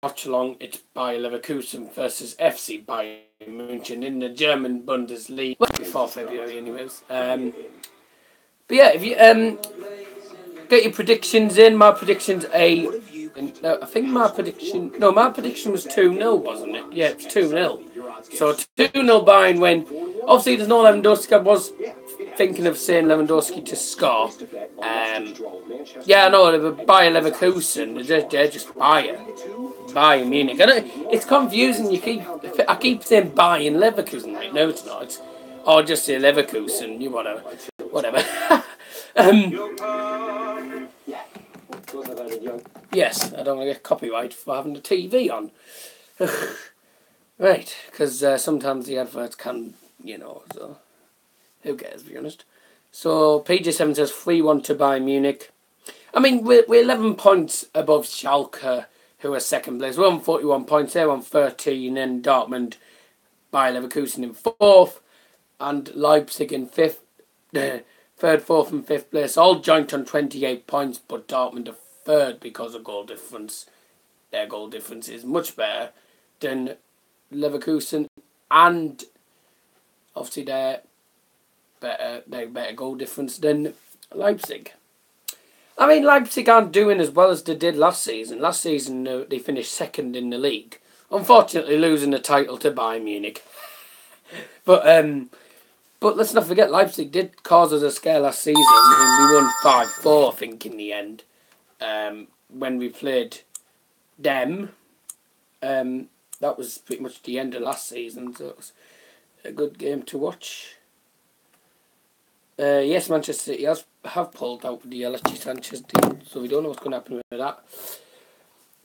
watch along. It's Bayer Leverkusen versus FC Bayern München in the German Bundesliga before February, anyways. But yeah, if you get your predictions in, my predictions I think my prediction was 2-0, wasn't it? Yeah, it's 2-0. So 2-0 Bayern win. Obviously, there's no Lewandowski. I was thinking of saying Lewandowski to score. Yeah, I know, Bayer Leverkusen, they're just Bayern Munich. It's confusing. I keep saying Bayern Leverkusen. Right? No, it's not. Or just say Leverkusen. You whatever. Yes, I don't want to get copyright for having the TV on. Right, because sometimes the adverts can, so who cares, to be honest. So, PJ7 says 3-1 to Bayern Munich. I mean, we're 11 points above Schalke, who are second place. We're on 41 points, they're on 13, and Dortmund, Bayer Leverkusen in 4th, and Leipzig in 5th, 3rd, 4th and 5th place, all joint on 28 points, but Dortmund are 3rd because of goal difference. Their goal difference is much better than Leverkusen, and obviously their better goal difference than Leipzig. I mean, Leipzig aren't doing as well as they did last season. Last season, they finished 2nd in the league. Unfortunately, losing the title to Bayern Munich. But let's not forget, Leipzig did cause us a scare last season. I mean, we won 5-4, I think, in the end. When we played them. That was pretty much the end of last season, so it was a good game to watch. Yes, Manchester City have pulled out with the Alexis Sanchez deal, so we don't know what's going to happen with that.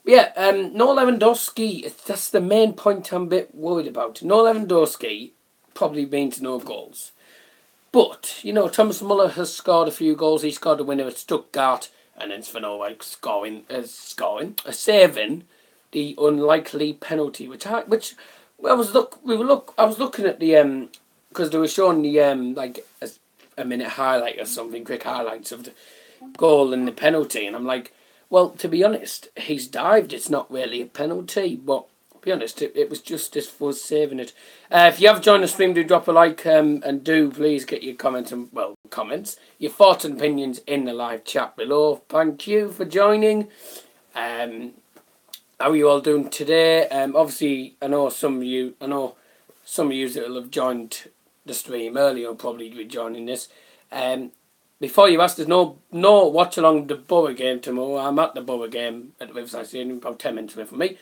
But yeah, no Lewandowski, that's the main point I'm a bit worried about. No Lewandowski probably means no goals. But, Thomas Muller has scored a few goals. He scored a winner at Stuttgart, and then Sven Ulreich saving the unlikely penalty, I was looking at the because they were showing the like a minute highlight or something, quick highlights of the goal and the penalty, and I'm like, well, to be honest, he's dived. It's not really a penalty, but to be honest, it was justice for saving it. If you have joined the stream, do drop a like and do please get your comments, your thoughts and opinions in the live chat below. Thank you for joining. How are you all doing today? Obviously, I know some of you that will have joined the stream earlier will probably be joining this. Before you ask, there's no watch along the Borough game tomorrow. I'm at the Borough game at the Riverside Stadium, about 10 minutes away from me.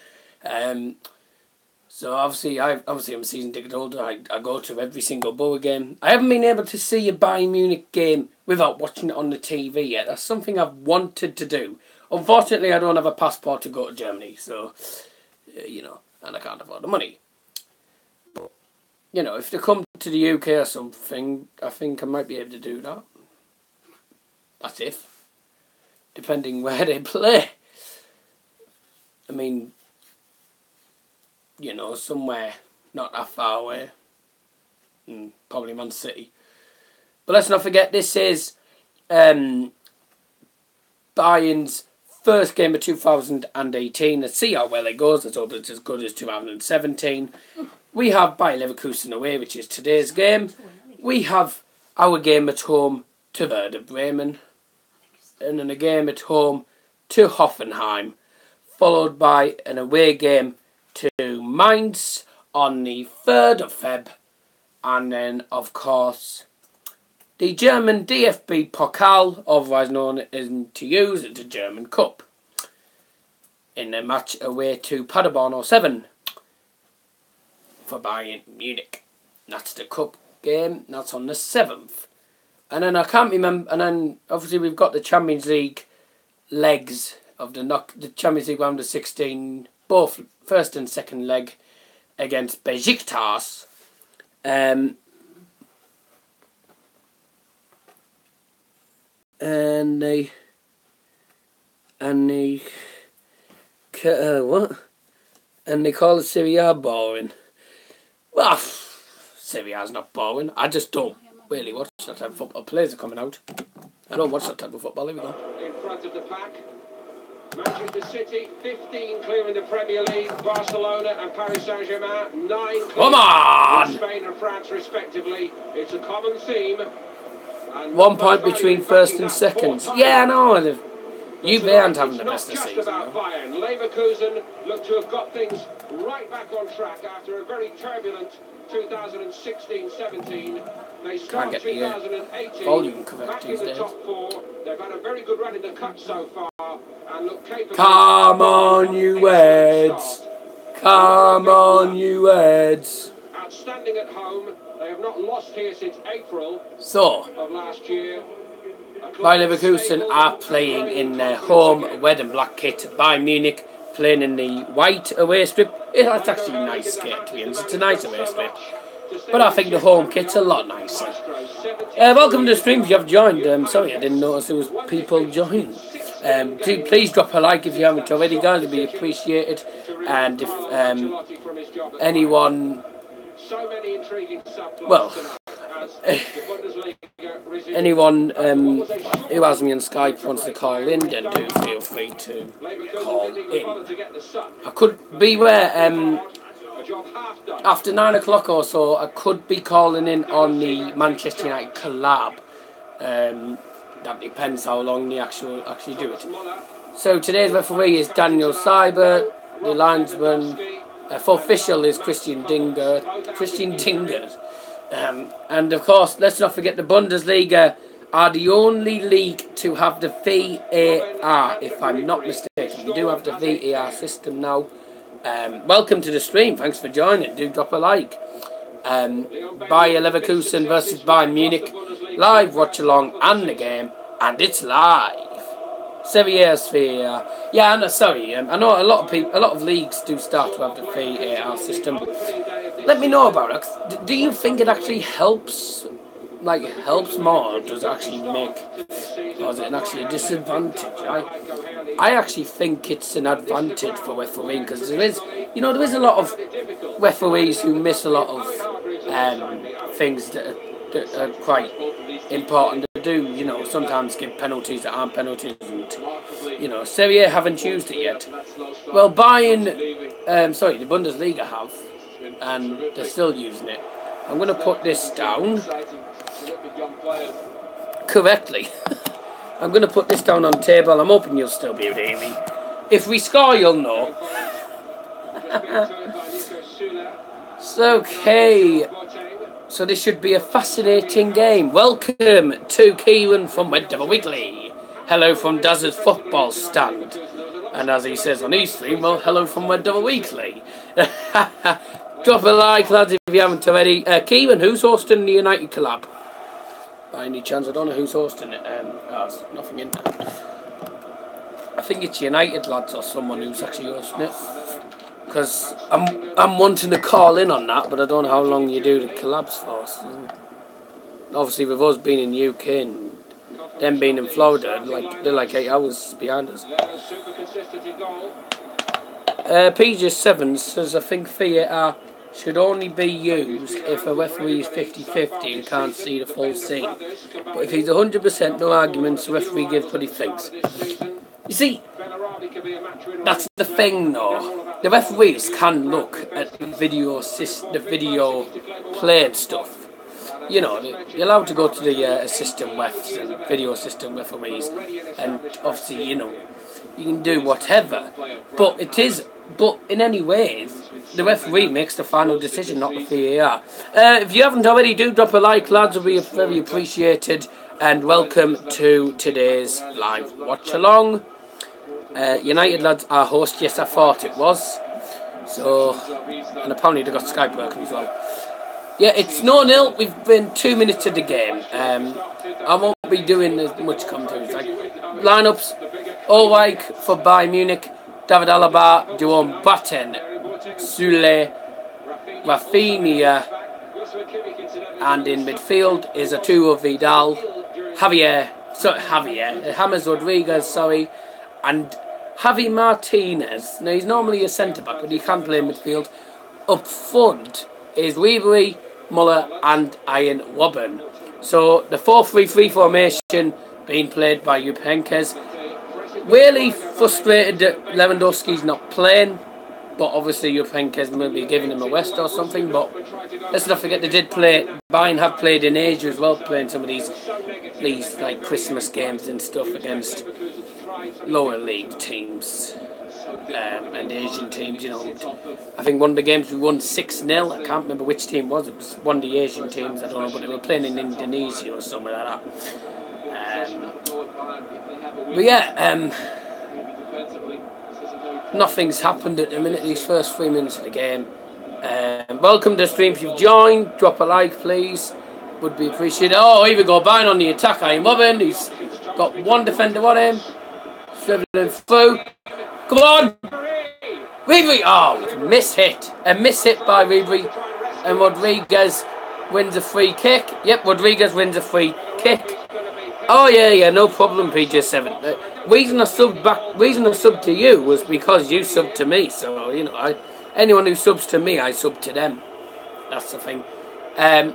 So obviously, I'm a season ticket holder. I go to every single Borough game. I haven't been able to see a Bayern Munich game without watching it on the TV yet. That's something I've wanted to do. Unfortunately, I don't have a passport to go to Germany, so, and I can't afford the money. But, if they come to the UK or something, I think I might be able to do that. That's if. Depending where they play. I mean, somewhere not that far away. Probably Man City. But let's not forget, this is Bayern's first game of 2018. Let's see how well it goes. Let's hope it's as good as 2017. We have Bayer Leverkusen away, which is today's game. We have our game at home to Werder Bremen. And then a game at home to Hoffenheim. Followed by an away game to Mainz on the 3rd of Feb. And then, of course, the German DFB Pokal, otherwise known as to use as the German Cup, in a match away to Paderborn 07 for Bayern Munich. That's the Cup game. That's on the 7th. And then I can't remember. And then obviously we've got the Champions League legs of the Champions League round of 16, both first and second leg against Besiktas. And they call it Serie A boring. Well, Serie A's not boring. I just don't really watch that type of football. Players are coming out. I don't watch that type of football. Here we go. In front of the pack. Manchester City, 15 clear in the Premier League. Barcelona and Paris Saint-Germain, 9 clear. Come on! In Spain and France, respectively. It's a common theme. And 1 point between first and second. Yeah, I know. You aren't having the best of season. season. About Bayern. Leverkusen look to have got things right back on track after a very turbulent 2016-17. They start 2018 volume correct back in the days. top 4. They've had a very good run in the cup so far and look capable. Come on, you Reds! Come on, you Reds! Outstanding at home. They have not lost here since April of last year. Bayern Leverkusen are playing in their home red and black kit. Bayern Munich playing in the white away strip. It's actually a nice kit, to be honest. It's a nice away strip. But I think the home kit's a lot nicer. Welcome to the stream if you have joined. Sorry, I didn't notice there was people joining. Please drop a like if you haven't already, guys. It'd be appreciated. And if anyone... Well... anyone who has me on Skype wants to call in, then do feel free to call in. I could be where after 9 o'clock or so, I could be calling in on the Manchester United collab. That depends how long they actually do it. So today's referee is Daniel Seibert. The linesman for official is Christian Dingert. And of course, let's not forget the Bundesliga are the only league to have the VAR, if I'm not mistaken. We do have the VAR system now. Welcome to the stream. Thanks for joining. Do drop a like. Bayer Leverkusen versus Bayern Munich. Live watch along and the game. And it's live. Serie A sphere. Yeah, no, sorry. I know a lot of leagues do start to have the VAR system. Let me know about it. Do you think it actually helps? Like, helps more, or does it actually make, or is it actually a disadvantage? I actually think it's an advantage for refereeing, because there is a lot of referees who miss a lot of things that are quite important to do. Sometimes give penalties that aren't penalties, and Serie A haven't used it yet. Well, Bayern, the Bundesliga have, and they're still using it. I'm going to put this down correctly. I'm going to put this down on table. I'm hoping you'll still be able to hear me. If we score, you'll know. Okay. So this should be a fascinating game. Welcome to Kieran from Red Devil Weekly. Hello from Daz's football stand. And as he says on his stream, well, hello from Red Devil Weekly. Drop a like, lads, if you haven't already. Kieran, who's hosting the United collab? By any chance, I don't know who's hosting it. There's nothing in there. I think it's United lads or someone who's actually hosting it. Because I'm wanting to call in on that, but I don't know how long you do the collabs for. So obviously, with us being in UK and them being in Florida, they're like 8 hours behind us. PJ7 says, I think VAR should only be used if a referee is 50-50 and can't see the full scene. But if he's 100%, no arguments, the referee gives what he thinks. You see, that's the thing though. The referees can look at the video played stuff. You're allowed to go to the assistant refs and video assistant referees, and obviously, you can do whatever. But in any way, the referee makes the final decision, not the VAR. If you haven't already, do drop a like, lads. Will be very appreciated. And welcome to today's live watch along. United lads are host. Yes, I thought it was. So, and apparently they got Skype working as well. Yeah, it's 0-0. We've been 2 minutes of the game. I won't be doing as much commentary. Lineups: Ulreich for Bayern Munich, David Alaba, Jerome Boateng, Sule, Rafinha, and in midfield is Arturo Vidal, James Rodriguez, and Javi Martinez. Now he's normally a centre back, but he can play midfield. Up front is Ribery, Muller, and Ian Robben. So the 4-3-3 formation being played by Jupp Heynckes. Really frustrated that Lewandowski's not playing. But obviously you think he's maybe giving him a rest or something. But let's not forget they did play. Bayern have played in Asia as well, playing some of these like Christmas games and stuff against lower league teams and Asian teams. You know, I think one of the games we won 6-0. I can't remember which team it was. It was one of the Asian teams. I don't know, but they were playing in Indonesia or something like that. But yeah. Nothing's happened at the minute, these first 3 minutes of the game. Welcome to the stream. If you've joined, drop a like, please. Would be appreciated. Oh, here we go. Bayern on the attack. I am Robin. He's got one defender on him. Dribbling through. Come on! Ribery! Oh, miss hit. A miss hit by Ribery. And Rodriguez wins a free kick. Yep, Rodriguez wins a free kick. Oh yeah, no problem, PJ7. Reason I subbed to you was because you subbed to me. So you know, anyone who subs to me, I sub to them. That's the thing.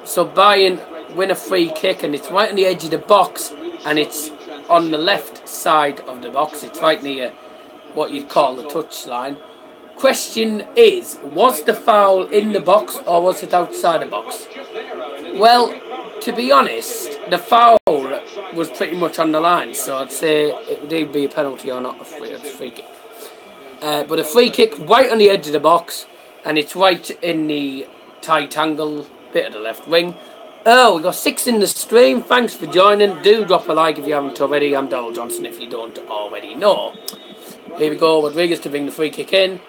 So Bayern win a free kick, and it's right on the edge of the box, and it's on the left side of the box. It's right near what you'd call the touch line. Question is, was the foul in the box or was it outside the box? Well, to be honest, the foul was pretty much on the line, so I'd say it would either be a penalty or not a free kick. But a free kick right on the edge of the box, and it's right in the tight angle bit of the left wing. Oh, we got 6 in the stream. Thanks for joining. Do drop a like if you haven't already. I'm Donald Johnson if you don't already know. Here we go, Rodriguez to bring the free kick in.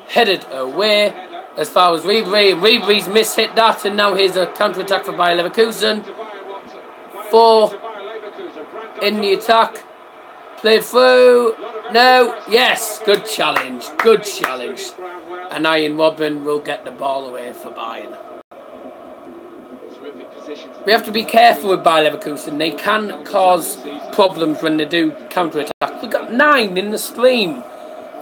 Headed away as far as Ribery. Ribery's mishit that, and now here's a counter-attack for Bayern Leverkusen. 4 in the attack. Played through. No. Yes. Good challenge. Good challenge. And Ian Robin will get the ball away for Bayern. We have to be careful with Bayer Leverkusen. They can cause problems when they do counter-attack. We've got 9 in the stream.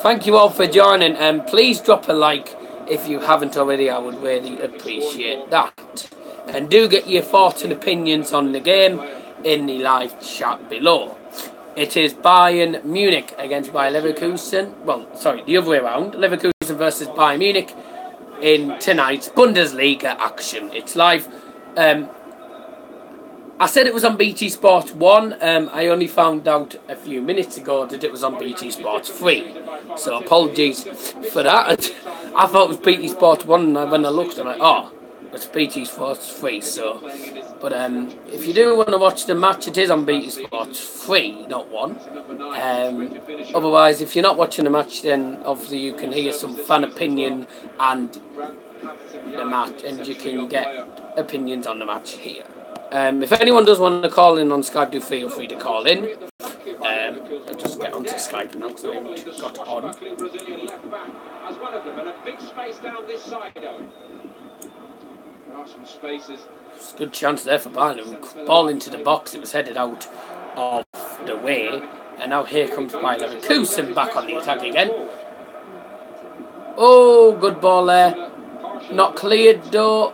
Thank you all for joining, and please drop a like if you haven't already. I would really appreciate that. And do get your thoughts and opinions on the game in the live chat below. It is Bayern Munich against Bayer Leverkusen. Well, sorry, the other way around. Leverkusen versus Bayern Munich in tonight's Bundesliga action. It's live. I said it was on BT Sport 1. I only found out a few minutes ago that it was on BT Sport 3. So apologies for that. I thought it was BT Sport 1, and when I looked, I'm like, oh, it's BT Sport 3. So, but if you do want to watch the match, it is on BT Sport 3, not 1. Otherwise, if you're not watching the match, then obviously you can hear some fan opinion and the match, and you can get opinions on the match here. If anyone does want to call in on Skype, do feel free to call in. I'll just get onto Skype now because I haven't got on. It's a good chance there for Bayern. Ball into the box, it was headed out of the way. And now here comes Bayer Leverkusen back on the attack again. Oh, good ball there. Not cleared though.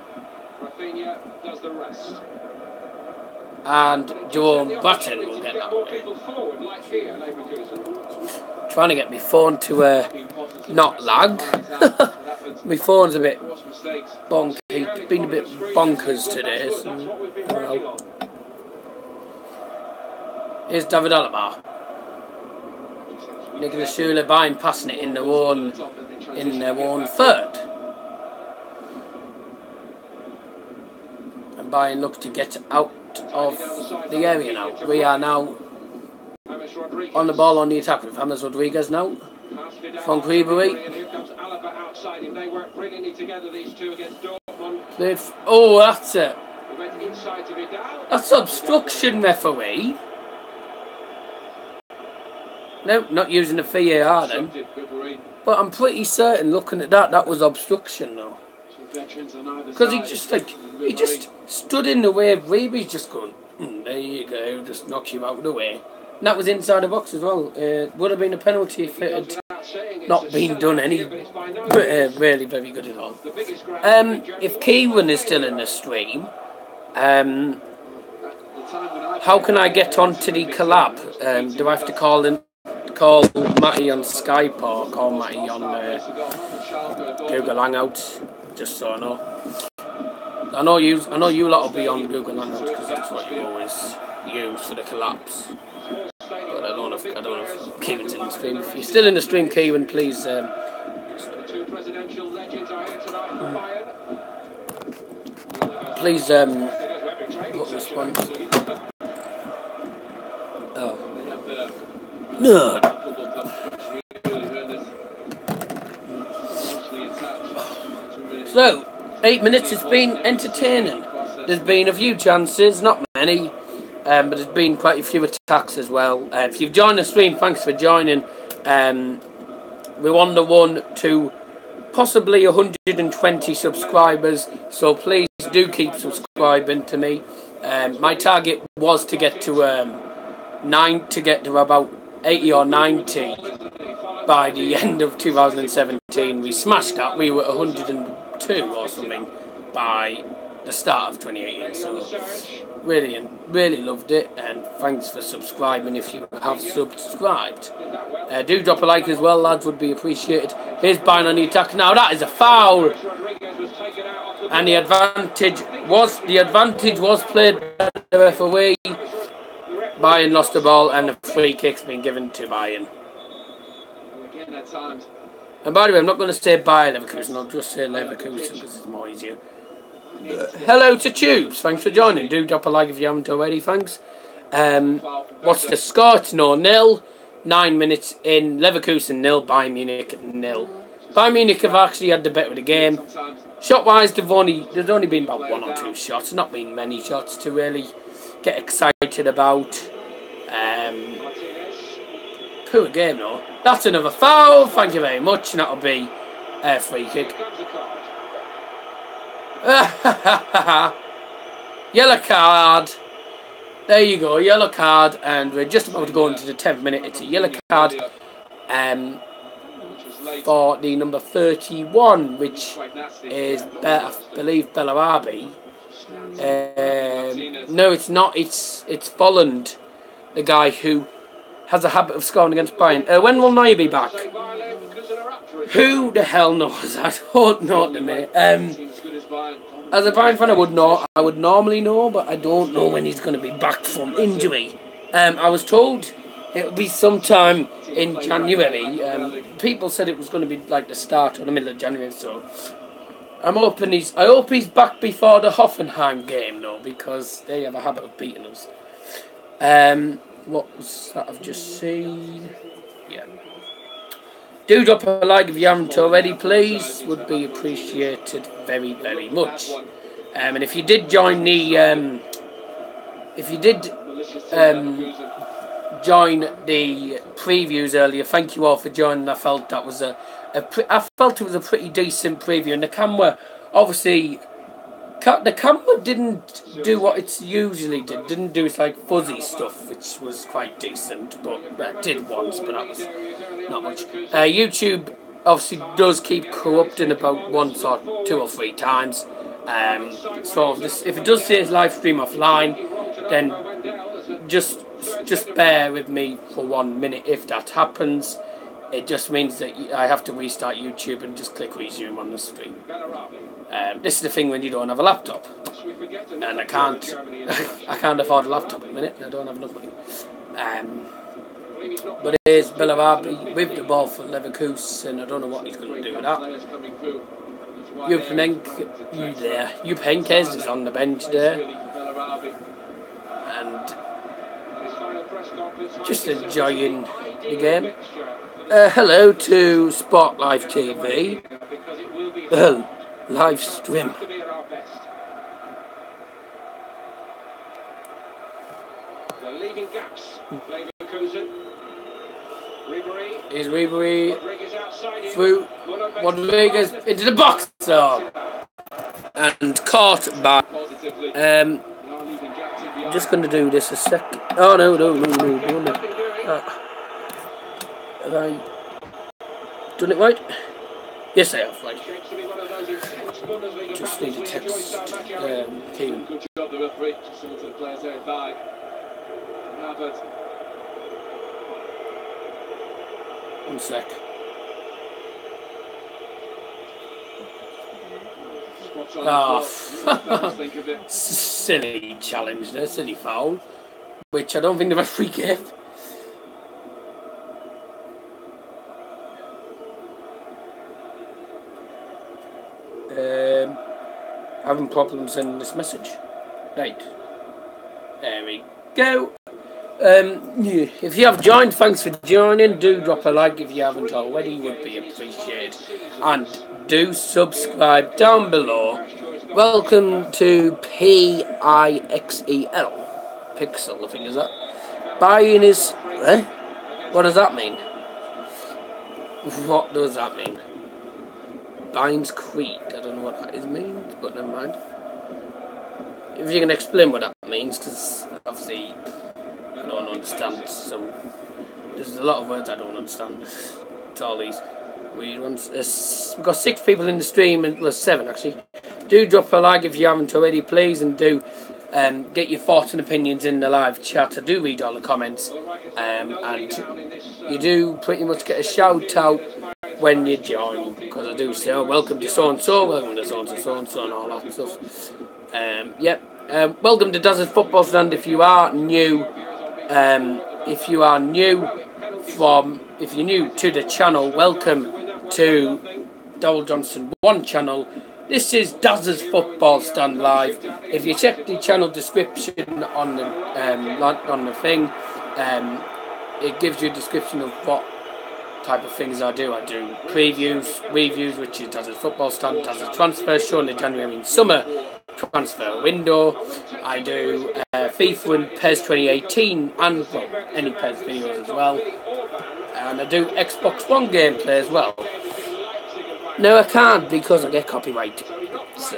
And Jerome Button will get that one. Trying to get my phone to not lag. My phone's a bit bonky. It's been a bit bonkers today. So, here's David Alaba. Nicolas Schüler Bayern passing it in their own third. And Bayern look to get out of the area now. We are now on the ball on the attack with James Rodriguez now. From Ribery. Oh, that's it. That's obstruction, referee. No, not using the VAR then. But I'm pretty certain, looking at that, that was obstruction though. Because he just stood in the way of Ribery's just going, there you go, just knocks you out of the way. And that was inside the box as well. Would have been a penalty if it had not been done really very good at all. If Kieran is still in the stream, how can I get onto the collab? Do I have to call call Matty on Skype or call Matty on Google Hangouts, just so I know. I know you lot will be on Google Hangouts because that's what you always use for the collapse. But I don't know if Kieran's in the stream. If you're still in the stream, Kieran, please. Please put response. Oh no. So 8 minutes. It's been entertaining. There's been a few chances, not many. But there's been quite a few attacks as well. If you've joined the stream, thanks for joining. We're on the one to possibly 120 subscribers, so please do keep subscribing to me. My target was to get to about 80 or 90 by the end of 2017. We smashed that. We were 102 or something by the start of 2018. So really loved it, and thanks for subscribing if you have subscribed. Do drop a like as well, lads, would be appreciated. Here's Bayern on the attack now. That is a foul, and the advantage was played by the referee. Bayern lost the ball, and the free kick's been given to Bayern. And by the way, I'm not going to say Bayern Leverkusen, I'll just say Leverkusen because it's more easier. Hello to Tubes, thanks for joining. Do drop a like if you haven't already, thanks. What's the score? It's 0-0. 9 minutes in, Leverkusen 0, Bayern Munich 0. Bayern Munich have actually had the better of the game. Shot-wise, there's only been about 1 or 2 shots, not been many shots to really get excited about. Poor game though. That's another foul, thank you very much, and that'll be a free kick. Yellow card. There you go, yellow card, and we're just about to go into the 10th minute. It's a yellow card for the number 31, which is, I believe, Bellarabi. No, it's not. It's Folland, the guy who has a habit of scoring against Bayern. When will Neuer be back? Who the hell knows? I don't know at the minute. As a Bayern fan, I would know. I would normally know, but I don't know when he's going to be back from injury. I was told it would be sometime in January. People said it was going to be like the start or the middle of January. So I hope he's back before the Hoffenheim game, though, because they have a habit of beating us. What was that I've just seen? Yeah. Do drop a like if you haven't already, please. Would be appreciated very, very much. And if you did join the, join the previews earlier, thank you all for joining. I felt that was it was a pretty decent preview, and the camera, obviously, the camera didn't do what it's usually did. Didn't do its like fuzzy stuff, which was quite decent, but it did once, but that was not much. YouTube obviously does keep corrupting about once or 2 or 3 times. So if it does say it's live stream offline, then just bear with me for 1 minute if that happens. It just means that I have to restart YouTube and just click resume on the stream. This is the thing when you don't have a laptop, and I can't afford a laptop at the minute. I don't have enough money. But here's Bellarabi with the ball for Leverkusen. I don't know what he's going to do with that. Jupenkes is on the bench there, and just enjoying the game. Hello to Sport Live TV. Live stream. Is Ribery through Rodriguez into the box, and caught by. I'm just going to do this a sec. Oh no! Have I done it right? Yes, I have. Right. Just need to text Keenan. Good job, the referee. Just to the players there by. One sec. Oh, silly challenge there, silly foul, which I don't think the referee gave. Having problems sending this message. Right. There we go. If you have joined, thanks for joining. Do drop a like if you haven't already, would be appreciated. And do subscribe down below. Welcome to PIXEL. Pixel, I think, is that? Bayern is... What does that mean? What does that mean? Bayern's Creed. I don't know what that means, but never mind. If you can explain what that means, because obviously I don't understand. So there's a lot of words I don't understand. It's all these weird ones. We've got 6 people in the stream, and well, 7 actually. Do drop a like if you haven't already, please, and do get your thoughts and opinions in the live chat. I do read all the comments, and you do pretty much get a shout out when you join, because I do say, oh, welcome to so and so, welcome to so and so, and all that stuff. Welcome to Daz's Football Stand. If you are new, if you're new to the channel, welcome to Dowell Johnson 1 channel. This is Daz's Football Stand Live. If you check the channel description on the thing, it gives you a description of what type of things I do. I do previews, reviews, which is Daz's Football Stand, Daz's transfer, showing the January and summer transfer window. I do FIFA and PES 2018 and any PES videos as well. And I do Xbox One gameplay as well. No, I can't because I get copyright. So,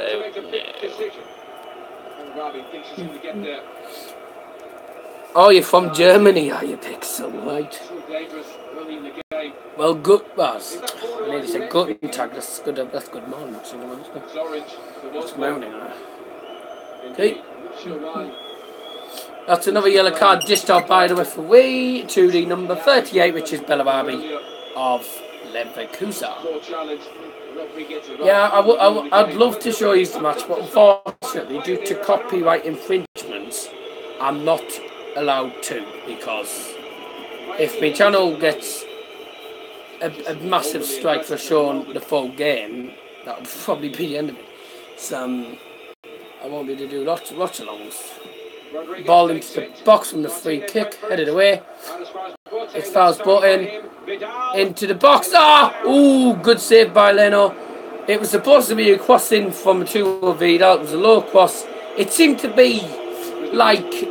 oh, you're from Germany, are you, Pixel? Right. Well, good. Well, I nearly said Guten Tag. That's good. That's good morning. That's moaning. Okay. That's another yellow card dished off by the referee to the number 38, which is Bellarabi of Leverkusen. Yeah, I'd love to show you the match, but unfortunately, due to copyright infringements, I'm not allowed to, because if my channel gets a massive strike for showing the full game, that would probably be the end of it. So I won't be able to do lots of watch-alongs. Ball into the box from the free kick, headed away. It's foul spot into the box. Ooh, good save by Leno. It was supposed to be a crossing from Arturo Vidal. It was a low cross. It seemed to be like,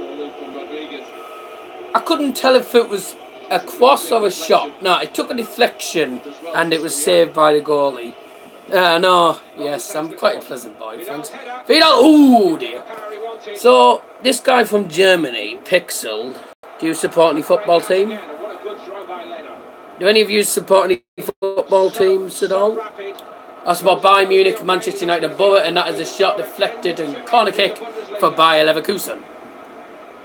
I couldn't tell if it was a cross or a shot. No, it took a deflection and it was saved by the goalie. No, yes, I'm quite a pleasant boy, thanks. Vidal, ooh dear. So, this guy from Germany, Pixel, do you support any football team? Do any of you support any football teams at all? I support Bayern Munich, Manchester United, and Borough, and that is a shot deflected and corner kick for Bayer Leverkusen.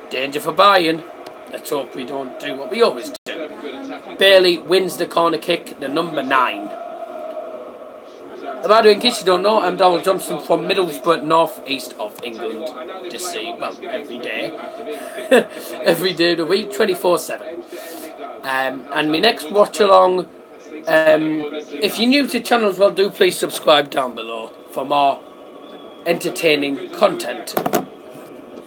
Danger for Bayern. Let's hope we don't do what we always do. Bailey wins the corner kick, the number 9. By the way, in case you don't know, I'm Dowell Johnson from Middlesbrough, north east of England. Just see, well, every day. Every day of the week, 24/7. And my next watch along, if you're new to the channel as well, do please subscribe down below for more entertaining content.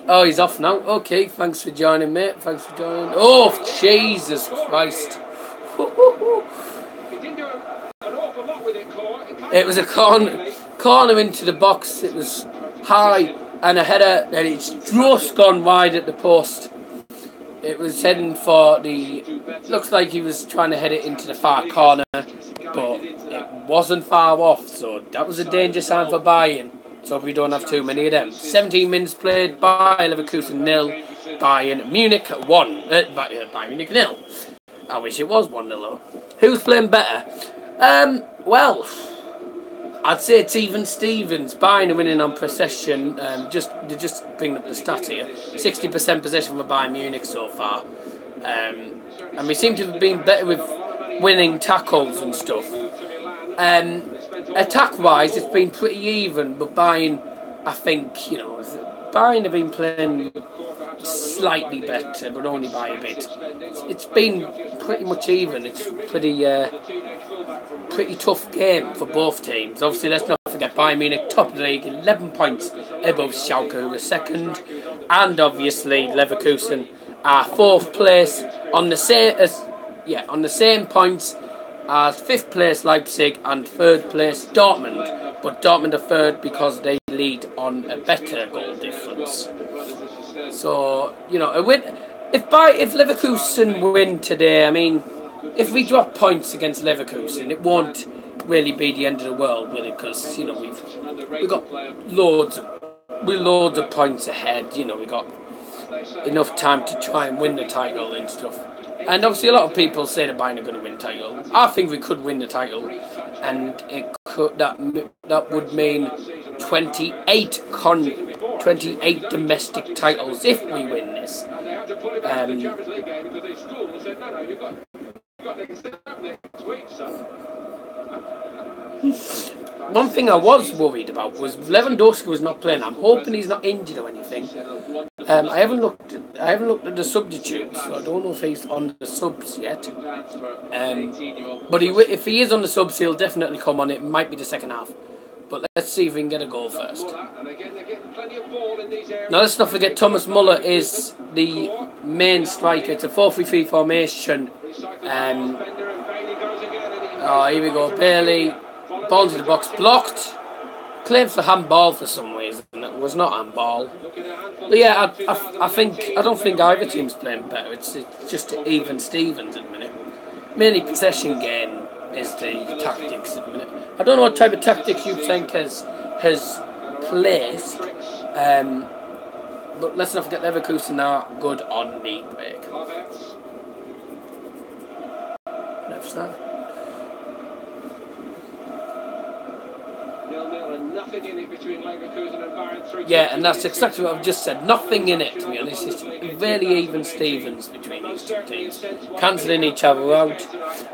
Oh, he's off now. Okay, thanks for joining, mate. Thanks for joining. Oh, Jesus Christ. It was a corner into the box. It was high and a header, and it's just gone wide at the post. It was heading for the... Looks like he was trying to head it into the far corner, but it wasn't far off, so that was a danger sign for Bayern. So we don't have too many of them. 17 minutes played, Bayern Leverkusen 0, Bayern Munich 1. Bayern Munich 0. I wish it was 1-0 though. Who's playing better? Well, I'd say it's even Stevens. Bayern are winning on possession. Just bring up the stats here. 60% possession for Bayern Munich so far. And we seem to have been better with winning tackles and stuff. Attack-wise, it's been pretty even, but Bayern, I think, you know, Bayern have been playing slightly better, but only by a bit. It's been pretty much even. It's pretty tough game for both teams. Obviously, let's not forget Bayern Munich, top of the league, 11 points above Schalke, who are second, and obviously Leverkusen are fourth place on the same points as fifth place Leipzig and third place Dortmund. But Dortmund are third because they lead on a better goal difference. So, you know, if Leverkusen win today, I mean, if we drop points against Leverkusen, it won't really be the end of the world, will it? Because, you know, we've got loads of points ahead. You know, we got enough time to try and win the title and stuff. And obviously, a lot of people say that Bayern are going to win the title. I think we could win the title, and that would mean 28 domestic titles if we win this. One thing I was worried about was Lewandowski was not playing. I'm hoping he's not injured or anything. I haven't looked at the substitutes, so I don't know if he's on the subs yet. But if he is on the subs, he'll definitely come on. It might be the second half. But let's see if we can get a goal first. Now let's not forget Thomas Muller is the main striker. It's a 4-3-3 formation. Here we go. Bailey. Ball into the box. Blocked. Claimed for handball for some reason. It was not handball. But yeah, I don't think either team's playing better. It's just even Stevens at the minute. Mainly possession game is the tactics at the minute. I don't know what type of tactics you think has placed. But let's not forget Leverkusen are good on the break. Left side. Yeah, and that's exactly what I've just said. Nothing in it, to be honest. It's really even Stevens between these two teams. Cancelling each other out.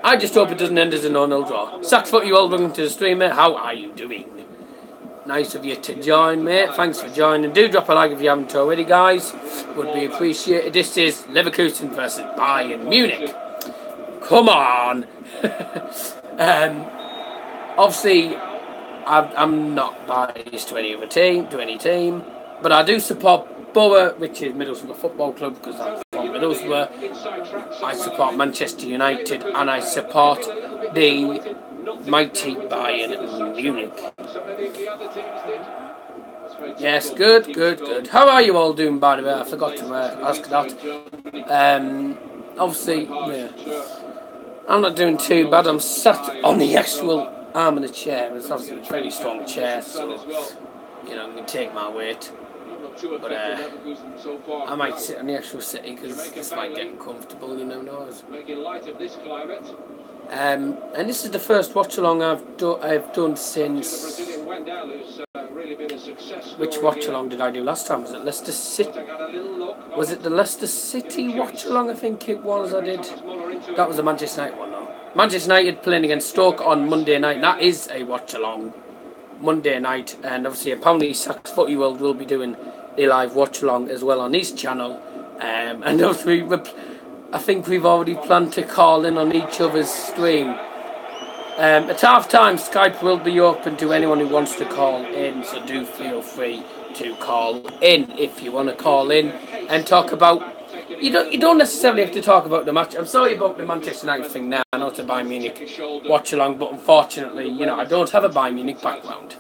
I just hope it doesn't end as a 0-0 draw. Sax Foot, you all welcome to the stream, mate. How are you doing? Nice of you to join, mate. Thanks for joining. Do drop a like if you haven't already, guys. Would be appreciated. This is Leverkusen versus Bayern Munich. Come on! Obviously, I'm not biased to any team, but I do support Borough, which is Middlesbrough Football Club, because I'm from Middlesbrough. I support Manchester United, and I support the mighty Bayern Munich. Yes, good. How are you all doing, by the way? I forgot to ask that. Obviously, yeah, I'm not doing too bad. I'm sat on the actual arm of the chair. It's obviously a very strong chair, so you know, I'm going to take my weight. But I might sit on the actual settee because it's like getting comfortable, you know. And this is the first watch along I've done since. Which watch along did I do last time? Was it Leicester City? Was it the Leicester City watch along? I think it was. I did. That was the Manchester United one, though. Manchester United playing against Stoke on Monday night. That is a watch along. Monday night, and obviously apparently Sax Footy World will be doing a live watch along as well on his channel. And obviously, I think we've already planned to call in on each other's stream. At half time, Skype will be open to anyone who wants to call in, so do feel free to call in if you want to call in and talk about. You don't necessarily have to talk about the match. I'm sorry about the Manchester United thing now. I know it's a Bayern Munich watch along, but unfortunately, you know, I don't have a Bayern Munich background,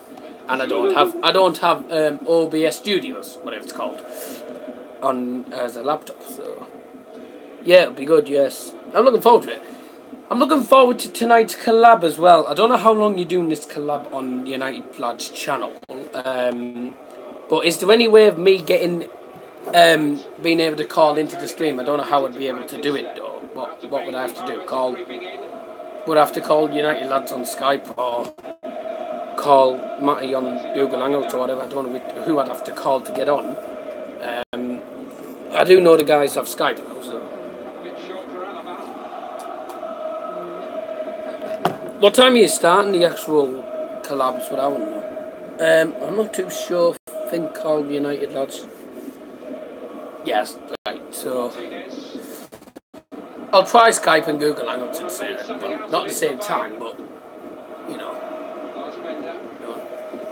and I don't have OBS Studios, whatever it's called, on as a laptop. So yeah, it'll be good. Yes, I'm looking forward to it. I'm looking forward to tonight's collab as well. I don't know how long you're doing this collab on United Lads channel, but is there any way of me getting being able to call into the stream? I don't know how I'd be able to do it though. What would I have to do? Would I have to call United Lads on Skype or call Matty on Google Hangouts or whatever? I don't know who I'd have to call to get on. I do know the guys have Skype now, so. What time are you starting the actual collabs? What I want to know. I'm not too sure. I think called United lads. Yes, right. So I'll try Skype and Google Hangouts at the same, well, not at the same time, but you know,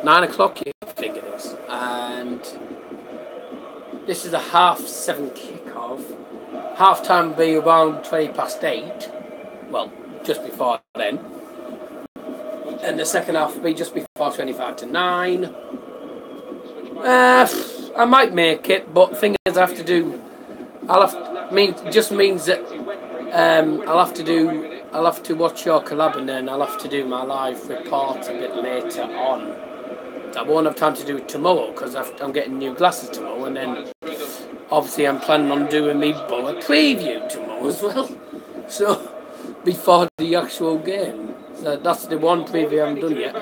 9 o'clock. You think it is, and this is a 7:30 kickoff. Half time will be around 8:20. Well, just before then. And the second half will be just before 9:25. I might make it, but the thing is, I have to do. Just means that I'll have to watch your collab, and then I'll have to do my live report a bit later on. I won't have time to do it tomorrow because I'm getting new glasses tomorrow, and then obviously I'm planning on doing me bullet preview tomorrow as well. So before the actual game. So that's the one preview I haven't done yet.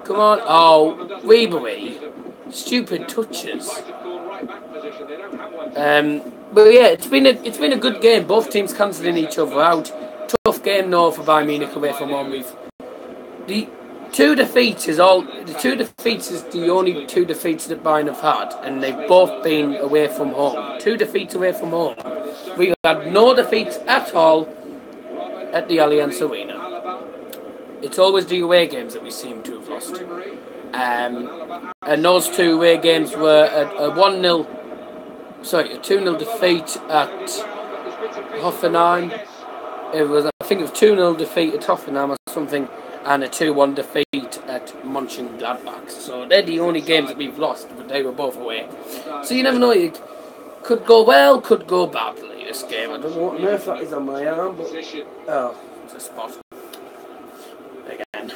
Come on. Oh, Ribery. Stupid touches. But yeah, it's been a good game. Both teams cancelling each other out. Tough game though for Bayern Munich away from home. The two defeats is the only two defeats that Bayern have had, and they've both been away from home. 2 defeats away from home. We had no defeats at all at the Allianz Arena. It's always the away games that we seem to have lost. And those 2 away games were a 2-0 defeat at Hoffenheim. I think it was 2-0 defeat at Hoffenheim or something, and a 2-1 defeat at Mönchengladbach. So they're the only games that we've lost, but they were both away. So you never know, it could go well, could go badly this game. I don't know what on earth that is on my arm, but oh, it's a spot. Again.